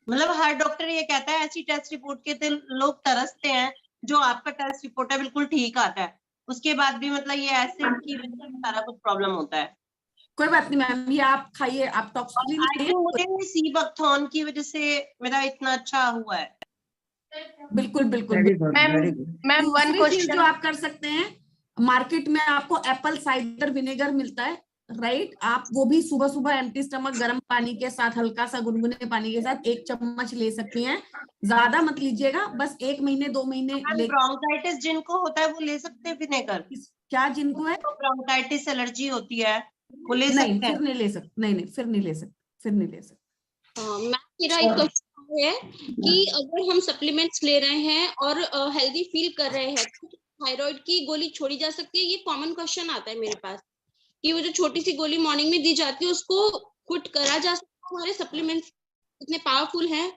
मतलब हर डॉक्टर ये कहता है ऐसी टेस्ट रिपोर्ट के तो लोग तरसते हैं, जो आपका टेस्ट रिपोर्ट है बिल्कुल ठीक आता है, उसके बाद भी मतलब ये एसिड की वजह से सारा कुछ प्रॉब्लम होता है। कोई बात नहीं मैम, ये आप खाइए, आप टॉक्सक्लीन मुझे सीबकथॉर्न की वजह से मेरा इतना अच्छा हुआ है। बिल्कुल बिल्कुल। मैम वन क्वेश्चन जो आप कर सकते हैं, मार्केट में आपको एप्पल साइडर विनेगर मिलता है, राइट? आप वो भी सुबह सुबह एम्प्टी स्टमक गर्म पानी के साथ, हल्का सा गुनगुने पानी के साथ 1 चम्मच ले सकती हैं। ज्यादा मत लीजिएगा, बस 1 महीने 2 महीने। ब्रोंकाइटिस जिनको होता है वो ले सकते हैं विनेगर? क्या जिनको है? तो ब्रोंकाइटिस एलर्जी होती है वो ले नहीं, सकते हैं? फिर नहीं ले सकते, नहीं फिर नहीं ले सकते। मैम मेरा एक क्वेश्चन है कि अगर हम सप्लीमेंट्स ले रहे हैं और हेल्दी फील कर रहे हैं तो थायराइड की गोली छोड़ी जा सकती है? ये कॉमन क्वेश्चन आता है मेरे पास कि वो जो छोटी सी गोली मॉर्निंग में दी जाती है उसको क्विट करा जा सकता है? हमारे सप्लीमेंट्स इतने पावरफुल हैं,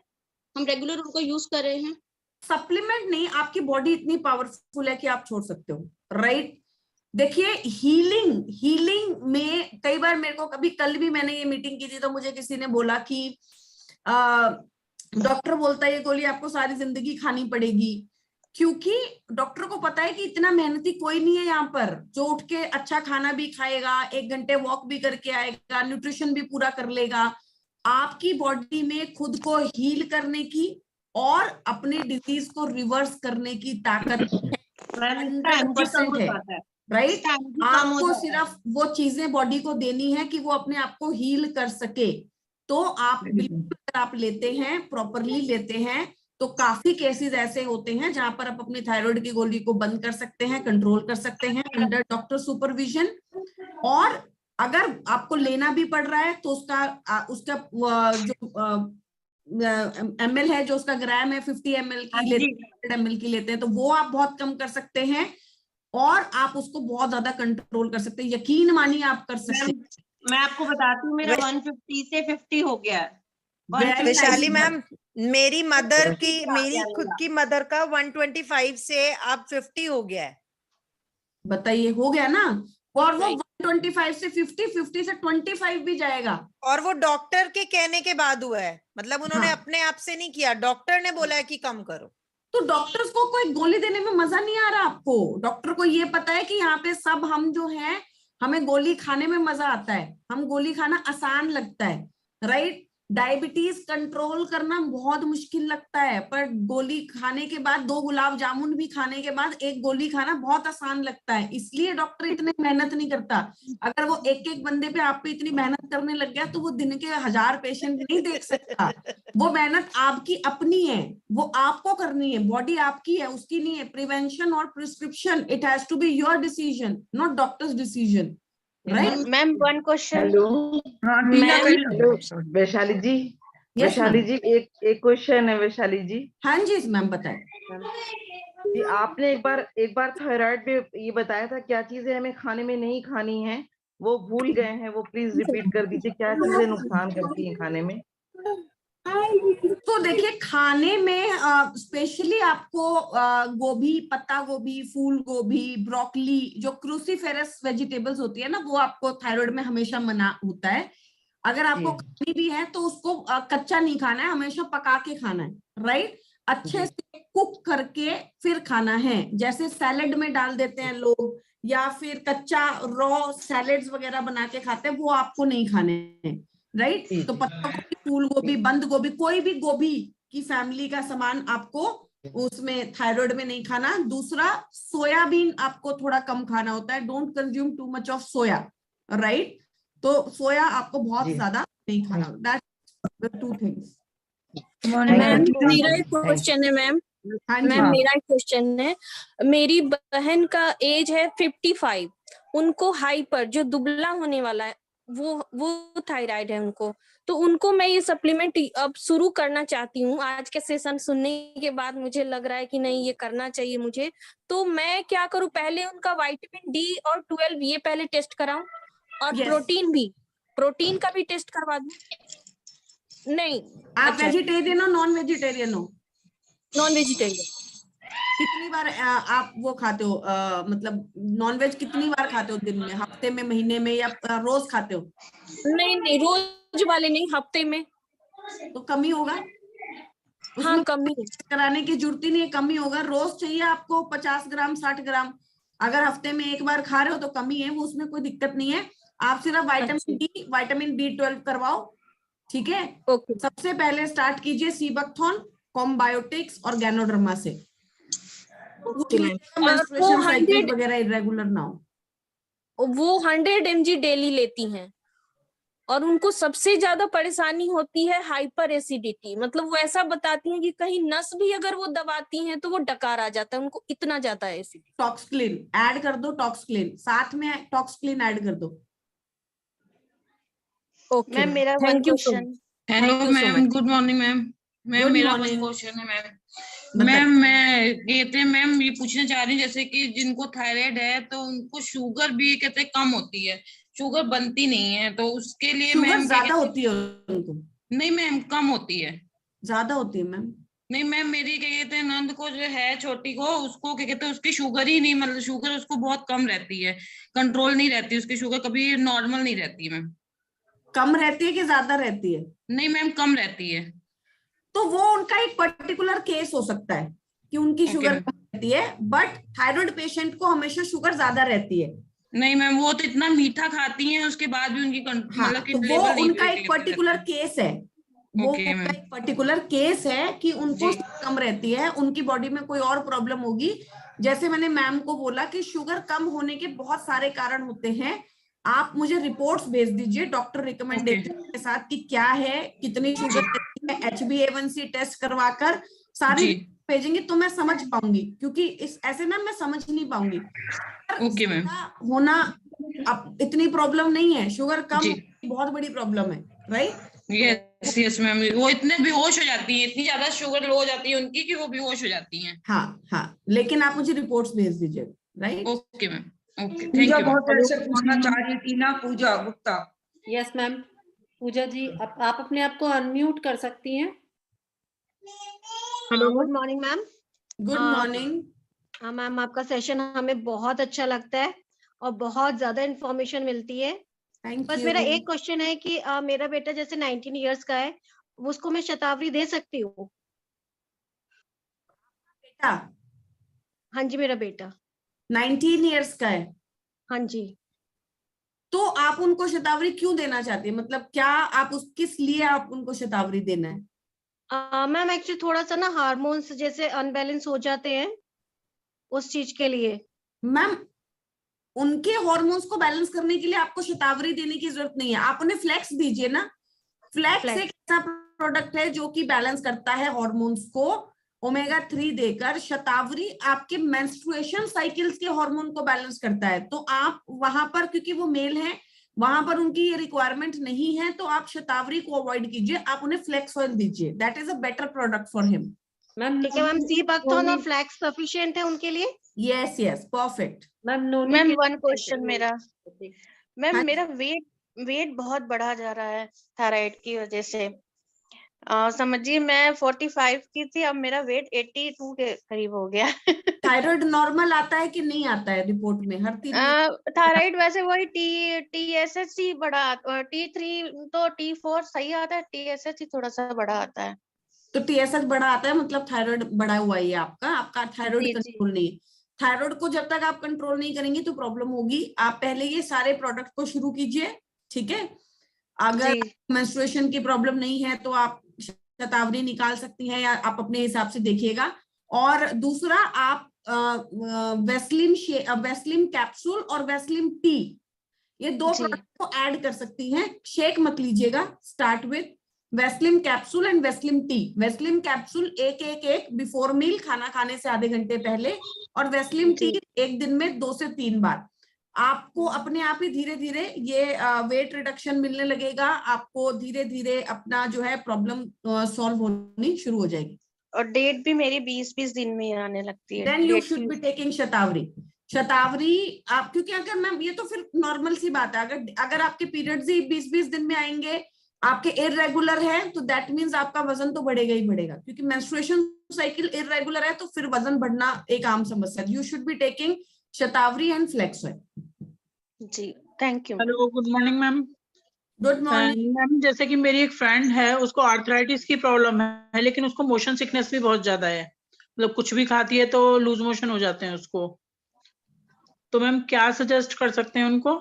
हम रेगुलर उनको यूज कर रहे हैं। सप्लीमेंट नहीं, आपकी बॉडी इतनी पावरफुल है कि आप छोड़ सकते हो, राइट? देखिए हीलिंग में कई बार मेरे को, कभी कल भी मैंने ये मीटिंग की थी तो मुझे किसी ने बोला कि डॉक्टर बोलता है ये गोली आपको सारी जिंदगी खानी पड़ेगी, क्योंकि डॉक्टर को पता है कि इतना मेहनती कोई नहीं है यहाँ पर जो उठ के अच्छा खाना भी खाएगा, 1 घंटे वॉक भी करके आएगा, न्यूट्रिशन भी पूरा कर लेगा। आपकी बॉडी में खुद को हील करने की और अपने डिजीज को रिवर्स करने की ताकत 100% है, राइट? आपको सिर्फ वो चीजें बॉडी को देनी है कि वो अपने आप को हील कर सके। तो आप बिल्कुल आप लेते हैं, प्रॉपरली लेते हैं, तो काफी केसेस ऐसे होते हैं जहां पर आप अपनी थायराइड की गोली को बंद कर सकते हैं, कंट्रोल कर सकते हैं अंडर डॉक्टर सुपरविजन। और अगर आपको लेना भी पड़ रहा है तो उसका जो ml है, जो उसका ग्राम है 50 ml की लेते हैं, 100 ml की लेते हैं, तो वो आप बहुत कम कर सकते हैं और आप उसको बहुत ज्यादा कंट्रोल कर सकते हैं। यकीन मानिए आप कर सकते हैं। मैं आपको बताती हूँ, मेरा 150 से 50 हो गया है। वैशाली मैम, मेरी खुद की मदर का 125 से अब 50 हो गया है। बताइए, हो गया ना? और वो 125 से 50 से 25 भी जाएगा। और वो डॉक्टर के कहने के बाद हुआ है, मतलब उन्होंने हाँ। अपने आप से नहीं किया, डॉक्टर ने बोला है कि कम करो। तो डॉक्टर्स को कोई गोली देने में मजा नहीं आ रहा आपको? डॉक्टर को ये पता है कि यहाँ पे सब हम जो हैं, हमें गोली खाने में मजा आता है, हम गोली खाना आसान लगता है, राइट? डायबिटीज कंट्रोल करना बहुत मुश्किल लगता है, पर गोली खाने के बाद 2 गुलाब जामुन भी खाने के बाद 1 गोली खाना बहुत आसान लगता है। इसलिए डॉक्टर इतने मेहनत नहीं करता। अगर वो एक बंदे पे आप पे इतनी मेहनत करने लग गया तो वो दिन के 1000 पेशेंट नहीं देख सकता। वो मेहनत आपकी अपनी है, वो आपको करनी है, बॉडी आपकी है, उसकी नहीं है। प्रिवेंशन और prescription, it has to be your decision, not doctor's decision, right? Ma'am, one question. Hello, हाँ टीना कर लो। वैशाली जी, वैशाली जी, एक क्वेश्चन है वैशाली जी। हाँ जी मैम, बताएं। जी, आपने एक बार थायराइड पे ये बताया था, क्या चीजें हमें खाने में नहीं खानी है, वो भूल गए हैं, वो प्लीज रिपीट कर दीजिए, क्या चीजें नुकसान करती हैं खाने में? तो देखिए, खाने में स्पेशली आपको गोभी, पत्ता गोभी, फूल गोभी, ब्रोकली, जो क्रूसीफेरस वेजिटेबल्स होती है ना, वो आपको थायराइड में हमेशा मना होता है। अगर आपको खानी भी है तो उसको कच्चा नहीं खाना है, हमेशा पका के खाना है, राइट? अच्छे से कुक करके फिर खाना है। जैसे सैलेड में डाल देते हैं लोग, या फिर कच्चा रॉ सैलेड्स वगैरह बना के खाते हैं, वो आपको नहीं खाने हैं, राइट? तो पत्ता गोभी, फूल गोभी, बंद गोभी, कोई भी गोभी की फैमिली का सामान आपको उसमें थायराइड में नहीं खाना। दूसरा, सोयाबीन आपको थोड़ा कम खाना होता है, don't consume too much of soya, right? तो सोया आपको बहुत ज्यादा नहीं खाना। That's the 2 things. मैम, मेरा एक क्वेश्चन है मैम। मैम, मेरा एक क्वेश्चन है। मेरी बहन का एज है 55, उनको हाइपर, जो दुबला होने वाला है, वो थायराइड है उनको। तो उनको मैं ये सप्लीमेंट अब शुरू करना चाहती हूँ। आज के सेशन सुनने के बाद मुझे लग रहा है कि नहीं, ये करना चाहिए मुझे। तो मैं क्या करूँ? पहले उनका विटामिन डी और 12 ये पहले टेस्ट कराऊं, और प्रोटीन का भी टेस्ट करवा दूं? नहीं। आप वेजिटेरियन हो, नॉन वेजिटेरियन हो? Non vegetarian. कितनी बार आप वो खाते हो, मतलब नॉनवेज कितनी बार खाते हो दिन में, हफ्ते में, महीने में, या रोज खाते हो? नहीं, रोज वाले नहीं, हफ्ते में। तो कमी होगा। हाँ, कमी कराने की जरूरत ही नहीं है, कमी होगा। रोज चाहिए आपको 50 ग्राम 60 ग्राम। अगर हफ्ते में 1 बार खा रहे हो तो कमी है, वो उसमें कोई दिक्कत नहीं है। आप सिर्फ विटामिन B12 करवाओ, ठीक है? सबसे पहले स्टार्ट कीजिए सीबकथॉन, कॉम्बायोटिक्स और गैनोडर्मा से। वगैरह इरेगुलर ना हो। वो 100 mg डेली लेती हैं, और उनको सबसे ज्यादा परेशानी होती है हाइपर एसिडिटी। मतलब वो ऐसा बताती हैं कि कहीं नस भी अगर वो दबाती हैं तो वो डकार आ जाता है, उनको इतना ज्यादा एसिडिटी। टॉक्सक्लिन ऐड कर दो, टॉक्सक्लिन साथ में टॉक्सक्लिन ऐड कर दो। ओके मैम, मेरा one question. Hello ma'am, good morning ma'am. Ma'am, मेरा क्वेश्चन है मैम। मैं कहते हैं मैम, ये पूछना चाह रही हूँ, जैसे कि जिनको थायराइड है तो उनको शुगर भी कहते हैं कम होती है, शुगर बनती नहीं है, तो उसके लिए मैम ज्यादा होती है उनको? नहीं मैम, कम होती है। ज्यादा होती है मैम? नहीं मैम, मेरी क्या कहते हैं नंद को जो है, छोटी को, उसको क्या कहते हैं उसकी शुगर ही नहीं, मतलब शुगर उसको बहुत कम रहती है, कंट्रोल नहीं रहती उसकी शुगर, कभी नॉर्मल नहीं रहती है मैम। कम रहती है कि ज्यादा रहती है? नहीं मैम, कम रहती है। तो वो उनका एक पर्टिकुलर केस हो सकता है कि उनकी शुगर कम रहती है, बट थायराइड पेशेंट को हमेशा शुगर ज्यादा रहती है। नहीं मैम, वो तो इतना मीठा खाती हैं, उसके बाद भी उनकी मतलब कि वो उनका एक पर्टिकुलर केस है, वो उनका एक पर्टिकुलर केस है कि उनको कम रहती है, उनकी बॉडी में कोई और प्रॉब्लम होगी। जैसे मैंने मैम को बोला कि शुगर कम होने के बहुत सारे कारण होते हैं। आप मुझे रिपोर्ट्स भेज दीजिए डॉक्टर रिकमेंडेशन के साथ कि क्या है, कितनी शुगर है, HbA1c टेस्ट करवाकर सारी भेजेंगे तो मैं समझ पाऊंगी, क्योंकि इस ऐसे ना मैं समझ नहीं पाऊंगी। Okay ma'am. होना अब इतनी प्रॉब्लम नहीं है, शुगर कम बहुत बड़ी प्रॉब्लम है, राइट? यस मैम, वो इतने बेहोश हो जाती है, इतनी ज्यादा शुगर लो हो जाती है उनकी कि वो बेहोश हो जाती हैं। हाँ, लेकिन आप मुझे रिपोर्ट्स भेज दीजिए, right? Okay ma'am, okay, thank Pooja you. बहुत देर से पूछना चाह रही थी ना, पूजा गुप्ता। Yes ma'am. पूजा जी आप अपने आप को अनम्यूट कर सकती हैं। Hello, good morning ma'am. Good morning. Ma'am आपका सेशन हमें बहुत अच्छा लगता है और बहुत ज्यादा इंफॉर्मेशन मिलती है। बस मेरा एक क्वेश्चन है कि मेरा बेटा जैसे 19 इयर्स का है, उसको मैं शतावरी दे सकती हूँ? बेटा? हाँ जी, मेरा बेटा 19 इयर्स का है। हाँ जी। तो आप उनको शतावरी क्यों देना चाहते हैं? मतलब क्या आप किस लिए आप उनको शतावरी देना है? मैम एक्चुअली थोड़ा सा ना हार्मोन्स जैसे अनबैलेंस हो जाते हैं, उस चीज के लिए। मैम उनके हार्मोन्स को बैलेंस करने के लिए आपको शतावरी देने की जरूरत नहीं है, आप उन्हें फ्लेक्स दीजिए ना। फ्लेक्स एक ऐसा प्रोडक्ट है जो कि बैलेंस करता है हार्मोन्स को, ओमेगा 3 देकर। शतावरी आपके मेंस्ट्रुएशन साइकिल्स के हार्मोन को बैलेंस करता है। तो आप वहां पर, क्योंकि वो मेल है, वहां पर उनकी ये रिक्वायरमेंट नहीं है, तो आप शतावरी को अवॉइड कीजिए, आप उन्हें फ्लेक्स ऑयल दीजिए। That is a better product for him. Ma'am ठीक है मैम, सी बकथॉर्न और फ्लैक्स सफिशिएंट है उनके लिए? Yes yes, perfect. Ma'am one question मेरा, मैम मेरा वेट बहुत बढ़ा जा रहा है थायराइड की वजह से। समझिए मैं 45 की थी, अब मेरा वेट 82 के करीब हो गया। थायराइड नॉर्मल आता है कि नहीं आता है रिपोर्ट में? हर 3 थायराइड वैसे वही TSH बड़ा, T3 तो T4 सही आता है, TSH थोड़ा सा बड़ा आता है। तो TSH बड़ा आता है मतलब थायराइड बढ़ा हुआ है आपका थायराइड कंट्रोल नहीं है। थायराइड को जब तक आप कंट्रोल नहीं करेंगे तो प्रॉब्लम होगी। आप पहले ये सारे प्रोडक्ट को शुरू कीजिए, ठीक है? अगर मेंस्ट्रुएशन की प्रॉब्लम नहीं है तो आप शतावरी निकाल सकती हैं, या आप अपने हिसाब से देखिएगा। और दूसरा, आप वेस्लिम कैप्सूल और वेस्लिम टी, ये 2 प्रोडक्ट को ऐड कर सकती हैं। शेक मत लीजिएगा, start with Weslim capsule and Weslim T. Weslim capsule एक बिफोर मील, खाना खाने से आधे घंटे पहले, और वेस्लिम टी एक दिन में 2 से 3 बार। आपको अपने आप ही धीरे धीरे ये वेट रिडक्शन मिलने लगेगा। आपको धीरे धीरे अपना जो है प्रॉब्लम सॉल्व होनी शुरू हो जाएगी। और डेट भी मेरी 20-20 दिन में आने लगती है। Then you should be taking shatavari आप, क्योंकि अगर मैम ये तो फिर नॉर्मल सी बात है, अगर आपके पीरियड्स ही 20-20 दिन में आएंगे, आपके इररेगुलर है, तो दैट मीन्स आपका वजन तो बढ़ेगा ही बढ़ेगा, क्योंकि मेंस्ट्रुएशन साइकिल इररेगुलर है तो फिर वजन बढ़ना एक आम समस्या है। You should be taking shatavari and flax oil. जी, thank you. Hello, good morning ma'am. Good morning ma'am. जैसे कि मेरी एक फ्रेंड है, उसको आर्थराइटिस की प्रॉब्लम है, लेकिन उसको मोशन सिकनेस भी बहुत ज्यादा है, मतलब कुछ भी खाती है तो लूज मोशन हो जाते हैं उसको। तो मैम क्या सजेस्ट कर सकते हैं उनको?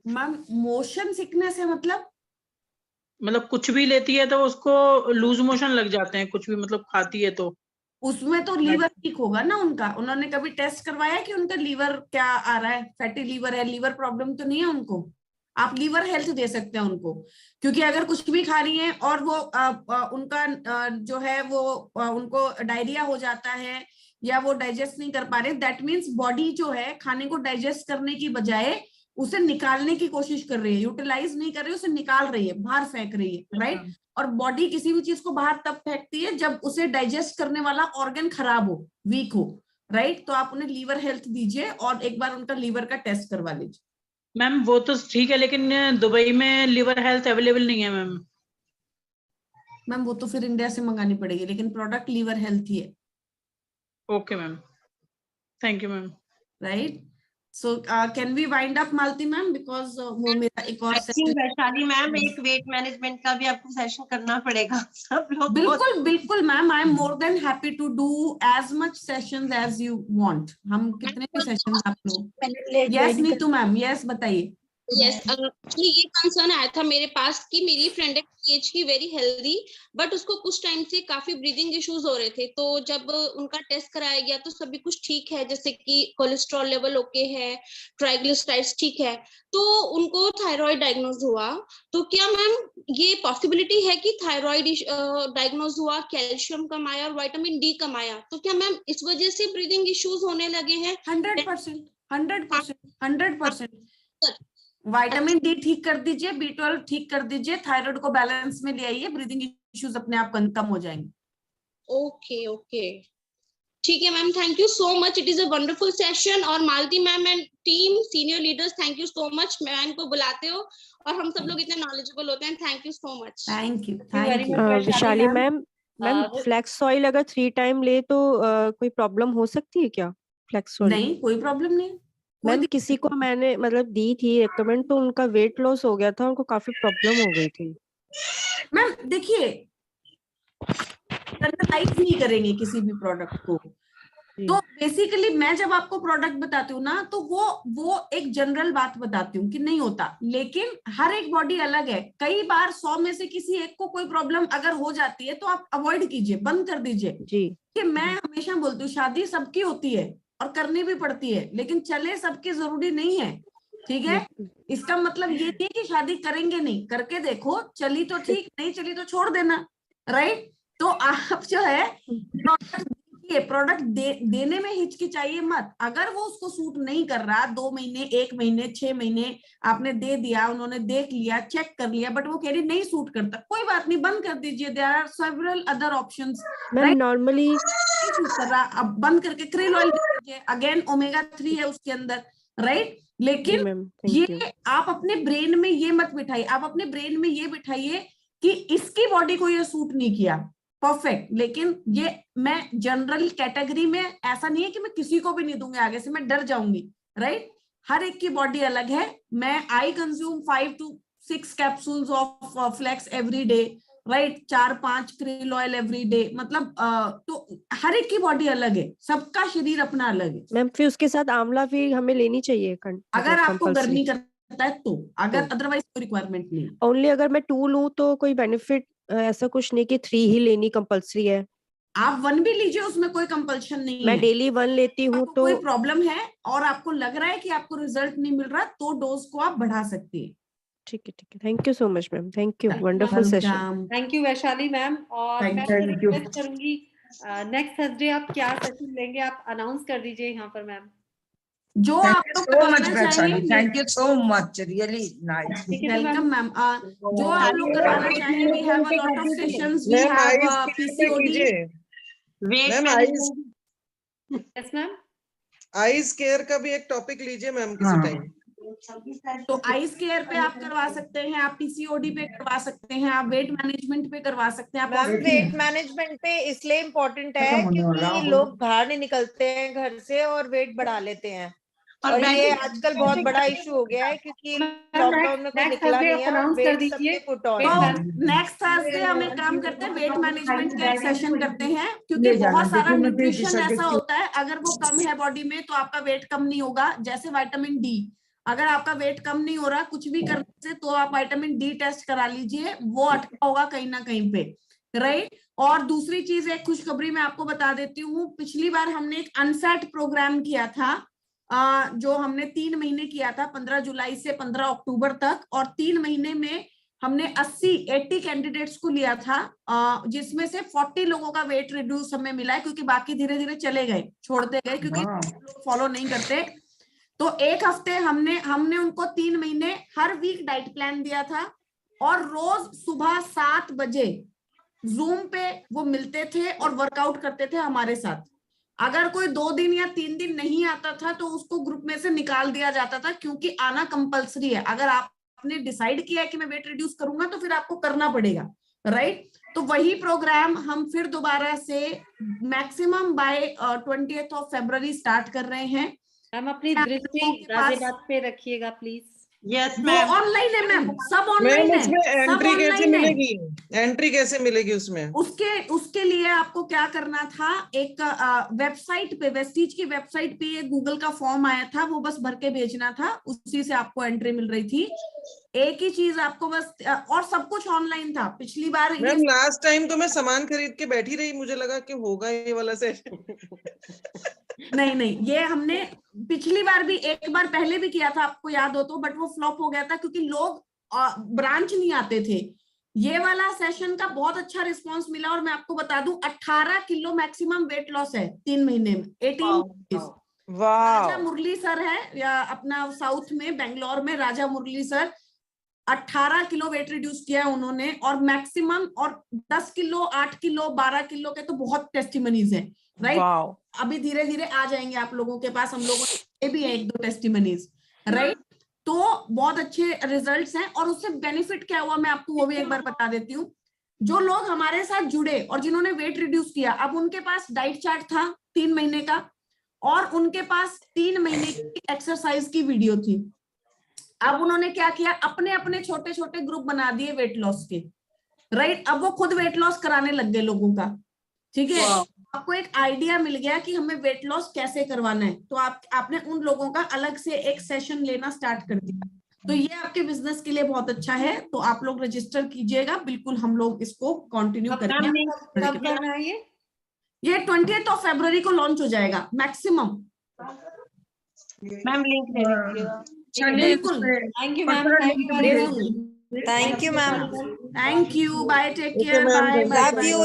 मैम मोशन सिकनेस है मतलब कुछ भी लेती है तो उसको लूज मोशन लग जाते हैं, कुछ भी मतलब खाती है तो। उसमें तो लीवर ठीक होगा ना उनका। उन्होंने कभी टेस्ट करवाया कि उनका लीवर क्या आ रहा है? फैटी लीवर है, लीवर प्रॉब्लम तो नहीं है उनको? आप लीवर हेल्थ दे सकते हैं उनको, क्योंकि अगर कुछ भी खा रही हैं और वो उनका जो है वो उनको डायरिया हो जाता है या वो डाइजेस्ट नहीं कर पा रहे, दैट मीन्स बॉडी जो है खाने को डाइजेस्ट करने की बजाय उसे निकालने की कोशिश कर रही है, यूटिलाइज नहीं कर रही है, उसे निकाल रही है, बाहर फेंक रही है, राइट? और बॉडी किसी भी चीज को बाहर तब फेंकती है जब उसे डाइजेस्ट करने वाला ऑर्गन खराब हो, वीक हो, राइट? तो आप उन्हें लीवर हेल्थ दीजिए और एक बार उनका लीवर का टेस्ट करवा लीजिए। मैम वो तो ठीक है, लेकिन दुबई में लीवर हेल्थ अवेलेबल नहीं है मैम। मैम वो तो फिर इंडिया से मंगानी पड़ेगी, लेकिन प्रोडक्ट लीवर हेल्थ ही है। Okay ma'am, thank you ma'am. Right, so can we wind up Malti ma'am, because वो मेरा एक और सेशन। वैशाली मैम, एक वेट मैनेजमेंट का भी आपको सेशन करना पड़ेगा। सब लोग बिल्कुल ma'am, I am more than happy to do as much sessions as you want. हम कितने भी सेशंस आप लोग। यस नीतू मैम, यस बताइए। यस, एक्चुअली ये कंसर्न आया था मेरे पास कि मेरी फ्रेंड है एज की, वेरी हेल्दी, बट उसको कुछ टाइम से काफी ब्रीदिंग इश्यूज हो रहे थे। तो जब उनका टेस्ट कराया गया तो सभी कुछ ठीक है, जैसे कि कोलेस्ट्रॉल लेवल ओके है, ट्राइग्लिसराइड्स ठीक है, तो उनको थायराइड डायग्नोज हुआ। तो क्या मैम ये पॉसिबिलिटी है कि थायराइड डायग्नोज हुआ, कैल्शियम कम आया और विटामिन डी कम आया, तो क्या मैम इस वजह से ब्रीदिंग इश्यूज होने लगे हैं? 100%। विटामिन डी ठीक कर दीजिए, B12 ठीक कर दीजिए, थायराइड को बैलेंस में ले आइए, ब्रीदिंग इश्यूज अपने आप कम हो जाएंगे। ओके। ठीक है ma'am, thank you so much, it is a wonderful session. और Malti ma'am and team senior leaders, thank you so much, ma'am को बुलाते हो और हम सब लोग इतने नॉलेजेबल होते हैं, thank you so much. Thank you Vishali ma'am, flax oil अगर 3 टाइम ले तो कोई प्रॉब्लम हो सकती है क्या? फ्लैक्स सॉइल नहीं, कोई प्रॉब्लम नहीं। मैम किसी को मैंने मतलब दी थी रेकमेंड, तो उनका वेट लॉस हो गया था, उनको काफी प्रॉब्लम हो गई थी। मैम देखिए, जनरलाइज नहीं करेंगे किसी भी प्रोडक्ट को। तो बेसिकली मैं जब आपको प्रोडक्ट बताती हूँ ना, तो वो एक जनरल बात बताती हूँ कि नहीं होता, लेकिन हर एक बॉडी अलग है। कई बार 100 में से किसी एक को कोई प्रॉब्लम अगर हो जाती है तो आप अवॉइड कीजिए, बंद कर दीजिए जी। कि मैं हमेशा बोलती हूँ शादी सबकी होती है और करनी भी पड़ती है, लेकिन चले सबकी जरूरी नहीं है, ठीक है। इसका मतलब ये नहीं कि शादी करेंगे नहीं, करके देखो, चली तो ठीक, नहीं चली तो छोड़ देना, राइट। तो आप जो है प्रोडक्ट देने में हिचकिचाइए मत। अगर वो उसको सूट नहीं कर रहा, 2 महीने, 1 महीने, 6 महीने आपने दे दिया, उन्होंने देख लिया, चेक कर लिया, बट वो कह रही नहीं सूट करता, कोई बात नहीं, बंद कर दीजिए। There are several other options. Normally suit कर रहा, अब बंद करके क्रिल ऑयल दीजिए, अगेन ओमेगा 3 है उसके अंदर, राइट। लेकिन ये आप अपने ब्रेन में ये मत बिठाइए, आप अपने ब्रेन में ये बिठाइए कि इसकी बॉडी को ये सूट नहीं किया, परफेक्ट। लेकिन ये मैं जनरल कैटेगरी में, ऐसा नहीं है कि मैं किसी को भी नहीं दूंगी, आगे से मैं डर जाऊंगी, राइट। हर एक की बॉडी अलग है। मैं I consume 5 to 6 capsules of flax every day, right, 4-5 krill oil every day, मतलब तो हर एक की बॉडी अलग है, सबका शरीर अपना अलग है। मैम फिर उसके साथ आंवला भी हमें लेनी चाहिए अगर आपको गर्मी करता है तो, अगर अदरवाइज कोई रिक्वायरमेंट नहीं। ओनली अगर मैं 2 लूं तो कोई बेनिफिट, ऐसा कुछ नहीं कि 3 ही लेनी कंपलसरी है? आप 1 भी लीजिए, उसमें कोई कंपल्शन नहीं है। मैं डेली 1 लेती हूँ तो कोई प्रॉब्लम है और आपको लग रहा है कि आपको रिजल्ट नहीं मिल रहा, तो डोज को आप बढ़ा सकती है। ठीक है, ठीक है, thank you so much ma'am, thank you, wonderful session. Thank you Vaishali ma'am. और मैं रिक्वेस्ट करूंगी नेक्स्ट थर्सडे आप क्या सेशन लेंगे, आप अनाउंस कर दीजिए यहाँ पर मैम। जो आप लोग करवाना चाहेंगे, thank you so much, really nice, welcome ma'am. जो आप लोग करवाना चाहेंगे, we have a lot of sessions, we have PCOD, ma'am yes ma'am, eyes care का भी एक टॉपिक लीजिए मैम किसी टाइम। तो आईज केयर पे आप करवा सकते हैं, आप पीसीओडी पे करवा सकते हैं, आप वेट मैनेजमेंट पे करवा सकते हैं। आप वेट मैनेजमेंट पे इसलिए इम्पोर्टेंट है क्योंकि लोग बाहर नहीं निकलते हैं घर से और वेट बढ़ा लेते हैं, और ये आजकल बहुत बड़ा इशू हो गया है क्योंकि लॉकडाउन में कोई निकला नहीं है, वेट सबने पुट ऑन। नेक्स्ट थर्सडे हम एक काम करते हैं, वेट मैनेजमेंट का एक सेशन करते हैं, क्योंकि बहुत सारा न्यूट्रिशन ऐसा होता है, अगर वो कम है बॉडी में तो आपका वेट कम नहीं होगा। जैसे विटामिन डी, अगर आपका वेट कम नहीं हो रहा कुछ भी करने से, तो आप विटामिन डी टेस्ट करा लीजिए, वो अटका होगा कहीं ना कहीं पे, राइट। और दूसरी चीज, एक खुशखबरी मैं आपको बता देती हूँ, पिछली बार हमने एक अनसेट प्रोग्राम किया था, जो हमने 3 महीने किया था, 15 जुलाई से 15 अक्टूबर तक, और 3 महीने में हमने 80 कैंडिडेट्स को लिया था, जिसमें से 40 लोगों का वेट रिड्यूस हमें मिला है, क्योंकि बाकी धीरे धीरे चले गए, छोड़ते गए, क्योंकि लोग फॉलो नहीं करते। तो 1 हफ्ते हमने उनको 3 महीने हर वीक डाइट प्लान दिया था, और रोज सुबह 7 बजे जूम पे वो मिलते थे और वर्कआउट करते थे हमारे साथ। अगर कोई 2 दिन या 3 दिन नहीं आता था तो उसको ग्रुप में से निकाल दिया जाता था, क्योंकि आना कंपलसरी है। अगर आपने डिसाइड किया है कि मैं वेट रिड्यूस करूंगा तो फिर आपको करना पड़ेगा, राइट। तो वही प्रोग्राम हम फिर दोबारा से maximum bye 20th of February start कर रहे हैं। मैम अपनी दृष्टि गाजियाबाद पे रखिएगा प्लीज। यस मैम, ऑनलाइन है मैम, सब ऑनलाइन है। उसमें एंट्री कैसे मिलेगी? एंट्री कैसे मिलेगी उसमें? उसके लिए आपको क्या करना था, एक वेबसाइट पे, वेस्टीज की वेबसाइट पे एक गूगल का फॉर्म आया था, वो बस भर के भेजना था, उसी से आपको एंट्री मिल रही थी। एक ही चीज आपको बस, और सब कुछ ऑनलाइन था। पिछली बार मैम लास्ट टाइम तो मैं सामान खरीद के बैठी रही, मुझे लगा कि होगा ये वाला सेशन। नहीं, ये हमने पिछली बार भी, एक बार पहले भी किया था, आपको याद हो तो, बट वो फ्लॉप हो गया था क्योंकि लोग ब्रांच नहीं आते थे। ये वाला सेशन का बहुत अच्छा रिस्पांस मिला, और मैं आपको बता दूं 18 किलो मैक्सिमम वेट लॉस है 3 महीने में, 18। राजा मुरली सर है, या अपना साउथ में बेंगलोर में राजा मुरली सर, 18 किलो वेट रिड्यूस किया है उन्होंने, और मैक्सिमम, और 10 किलो, 8 किलो, 12 किलो के तो बहुत टेस्टिमनीज हैं। राइट। अभी धीरे धीरे आ जाएंगे आप लोगों के पास, हम लोगों ने भी है 1-2 टेस्टिमनीज, राइट। तो बहुत अच्छे रिजल्ट्स हैं। और उससे बेनिफिट क्या हुआ मैं आपको वो भी एक बार बता देती हूँ। जो लोग हमारे साथ जुड़े और जिन्होंने वेट रिड्यूस किया, अब उनके पास डाइट चार्ट था 3 महीने का, और उनके पास 3 महीने की एक्सरसाइज की वीडियो थी। अब उन्होंने क्या किया, अपने अपने छोटे छोटे ग्रुप बना दिए वेट लॉस के, राइट। अब वो खुद वेट लॉस कराने लग गए लोगों का, ठीक है। आपको एक आइडिया मिल गया कि हमें वेट लॉस कैसे करवाना है, तो आपने उन लोगों का अलग से एक सेशन लेना स्टार्ट कर दिया। तो ये आपके बिजनेस के लिए बहुत अच्छा है। तो आप लोग रजिस्टर कीजिएगा, बिल्कुल हम लोग इसको कंटिन्यू करेंगे। कब करना है ये 20th February को लॉन्च हो जाएगा मैक्सिमम। मैम लिंक दे दीजिएगा। बिल्कुल। Thank you ma'am, thank you ma'am, thank you, bye, take care, bye,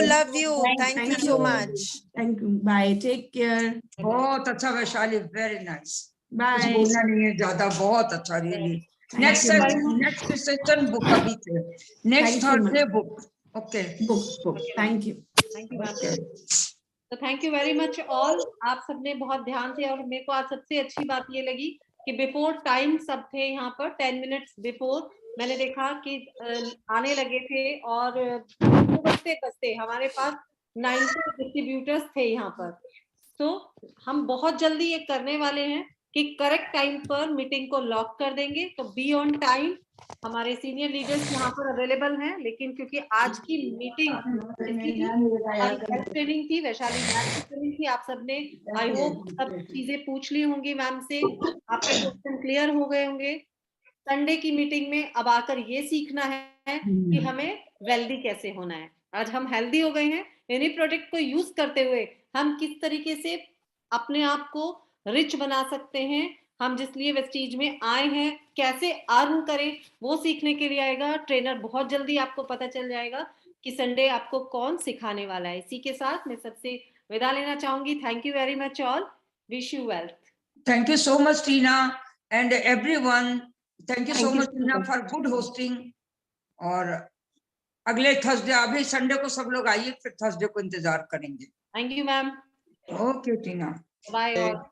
love you, thank you so much, thank you, bye, take care. बहुत अच्छा वैशाली, वेरी नाइस, बाय। बोलना नहीं है ज्यादा, बहुत अच्छा रियली। नेक्स्ट सेशन बुक अभी से, next Thursday book, okay book, thank you, तो thank you very much all. आप सबने बहुत ध्यान से, और मेरे को आज सबसे अच्छी बात ये लगी कि बिफोर टाइम सब थे यहाँ पर, 10 मिनट्स बिफोर मैंने देखा कि आने लगे थे, और बचते हमारे पास 90 डिस्ट्रीब्यूटर्स थे यहाँ पर। तो हम बहुत जल्दी ये करने वाले हैं कि करेक्ट टाइम पर मीटिंग को लॉक कर देंगे। तो बी ऑन टाइम, हमारे सीनियर लीडर्स यहाँ पर अवेलेबल हैं। लेकिन क्योंकि आज की मीटिंग ट्रेनिंग थी, वैशाली मैम की ट्रेनिंग थी, आप सबने आई होप सब चीजें पूछ ली होंगी मैम से, आपके क्वेश्चन क्लियर हो गए होंगे। संडे की मीटिंग में अब आकर ये सीखना है कि हमें वेल्दी कैसे होना है। आज हम हेल्दी हो गए हैं, इन्हीं प्रोडक्ट को यूज करते हुए हम किस तरीके से अपने आप को रिच बना सकते हैं, हम जिस लिए वेस्टीज में आए हैं कैसे अर्न करें, वो सीखने के लिए आएगा ट्रेनर। बहुत जल्दी आपको पता चल जाएगा कि संडे आपको कौन सिखाने वाला है। इसी के साथ मैं सबसे विदा लेना चाहूंगी। Thank you very much all, wish you wealth. Thank you so much Tina and everyone, thank you so much Tina for good hosting. और अगले थर्सडे, अभी संडे को सब लोग आइए, फिर थर्सडे को इंतजार करेंगे। Thank you ma'am. Okay Tina, bye all.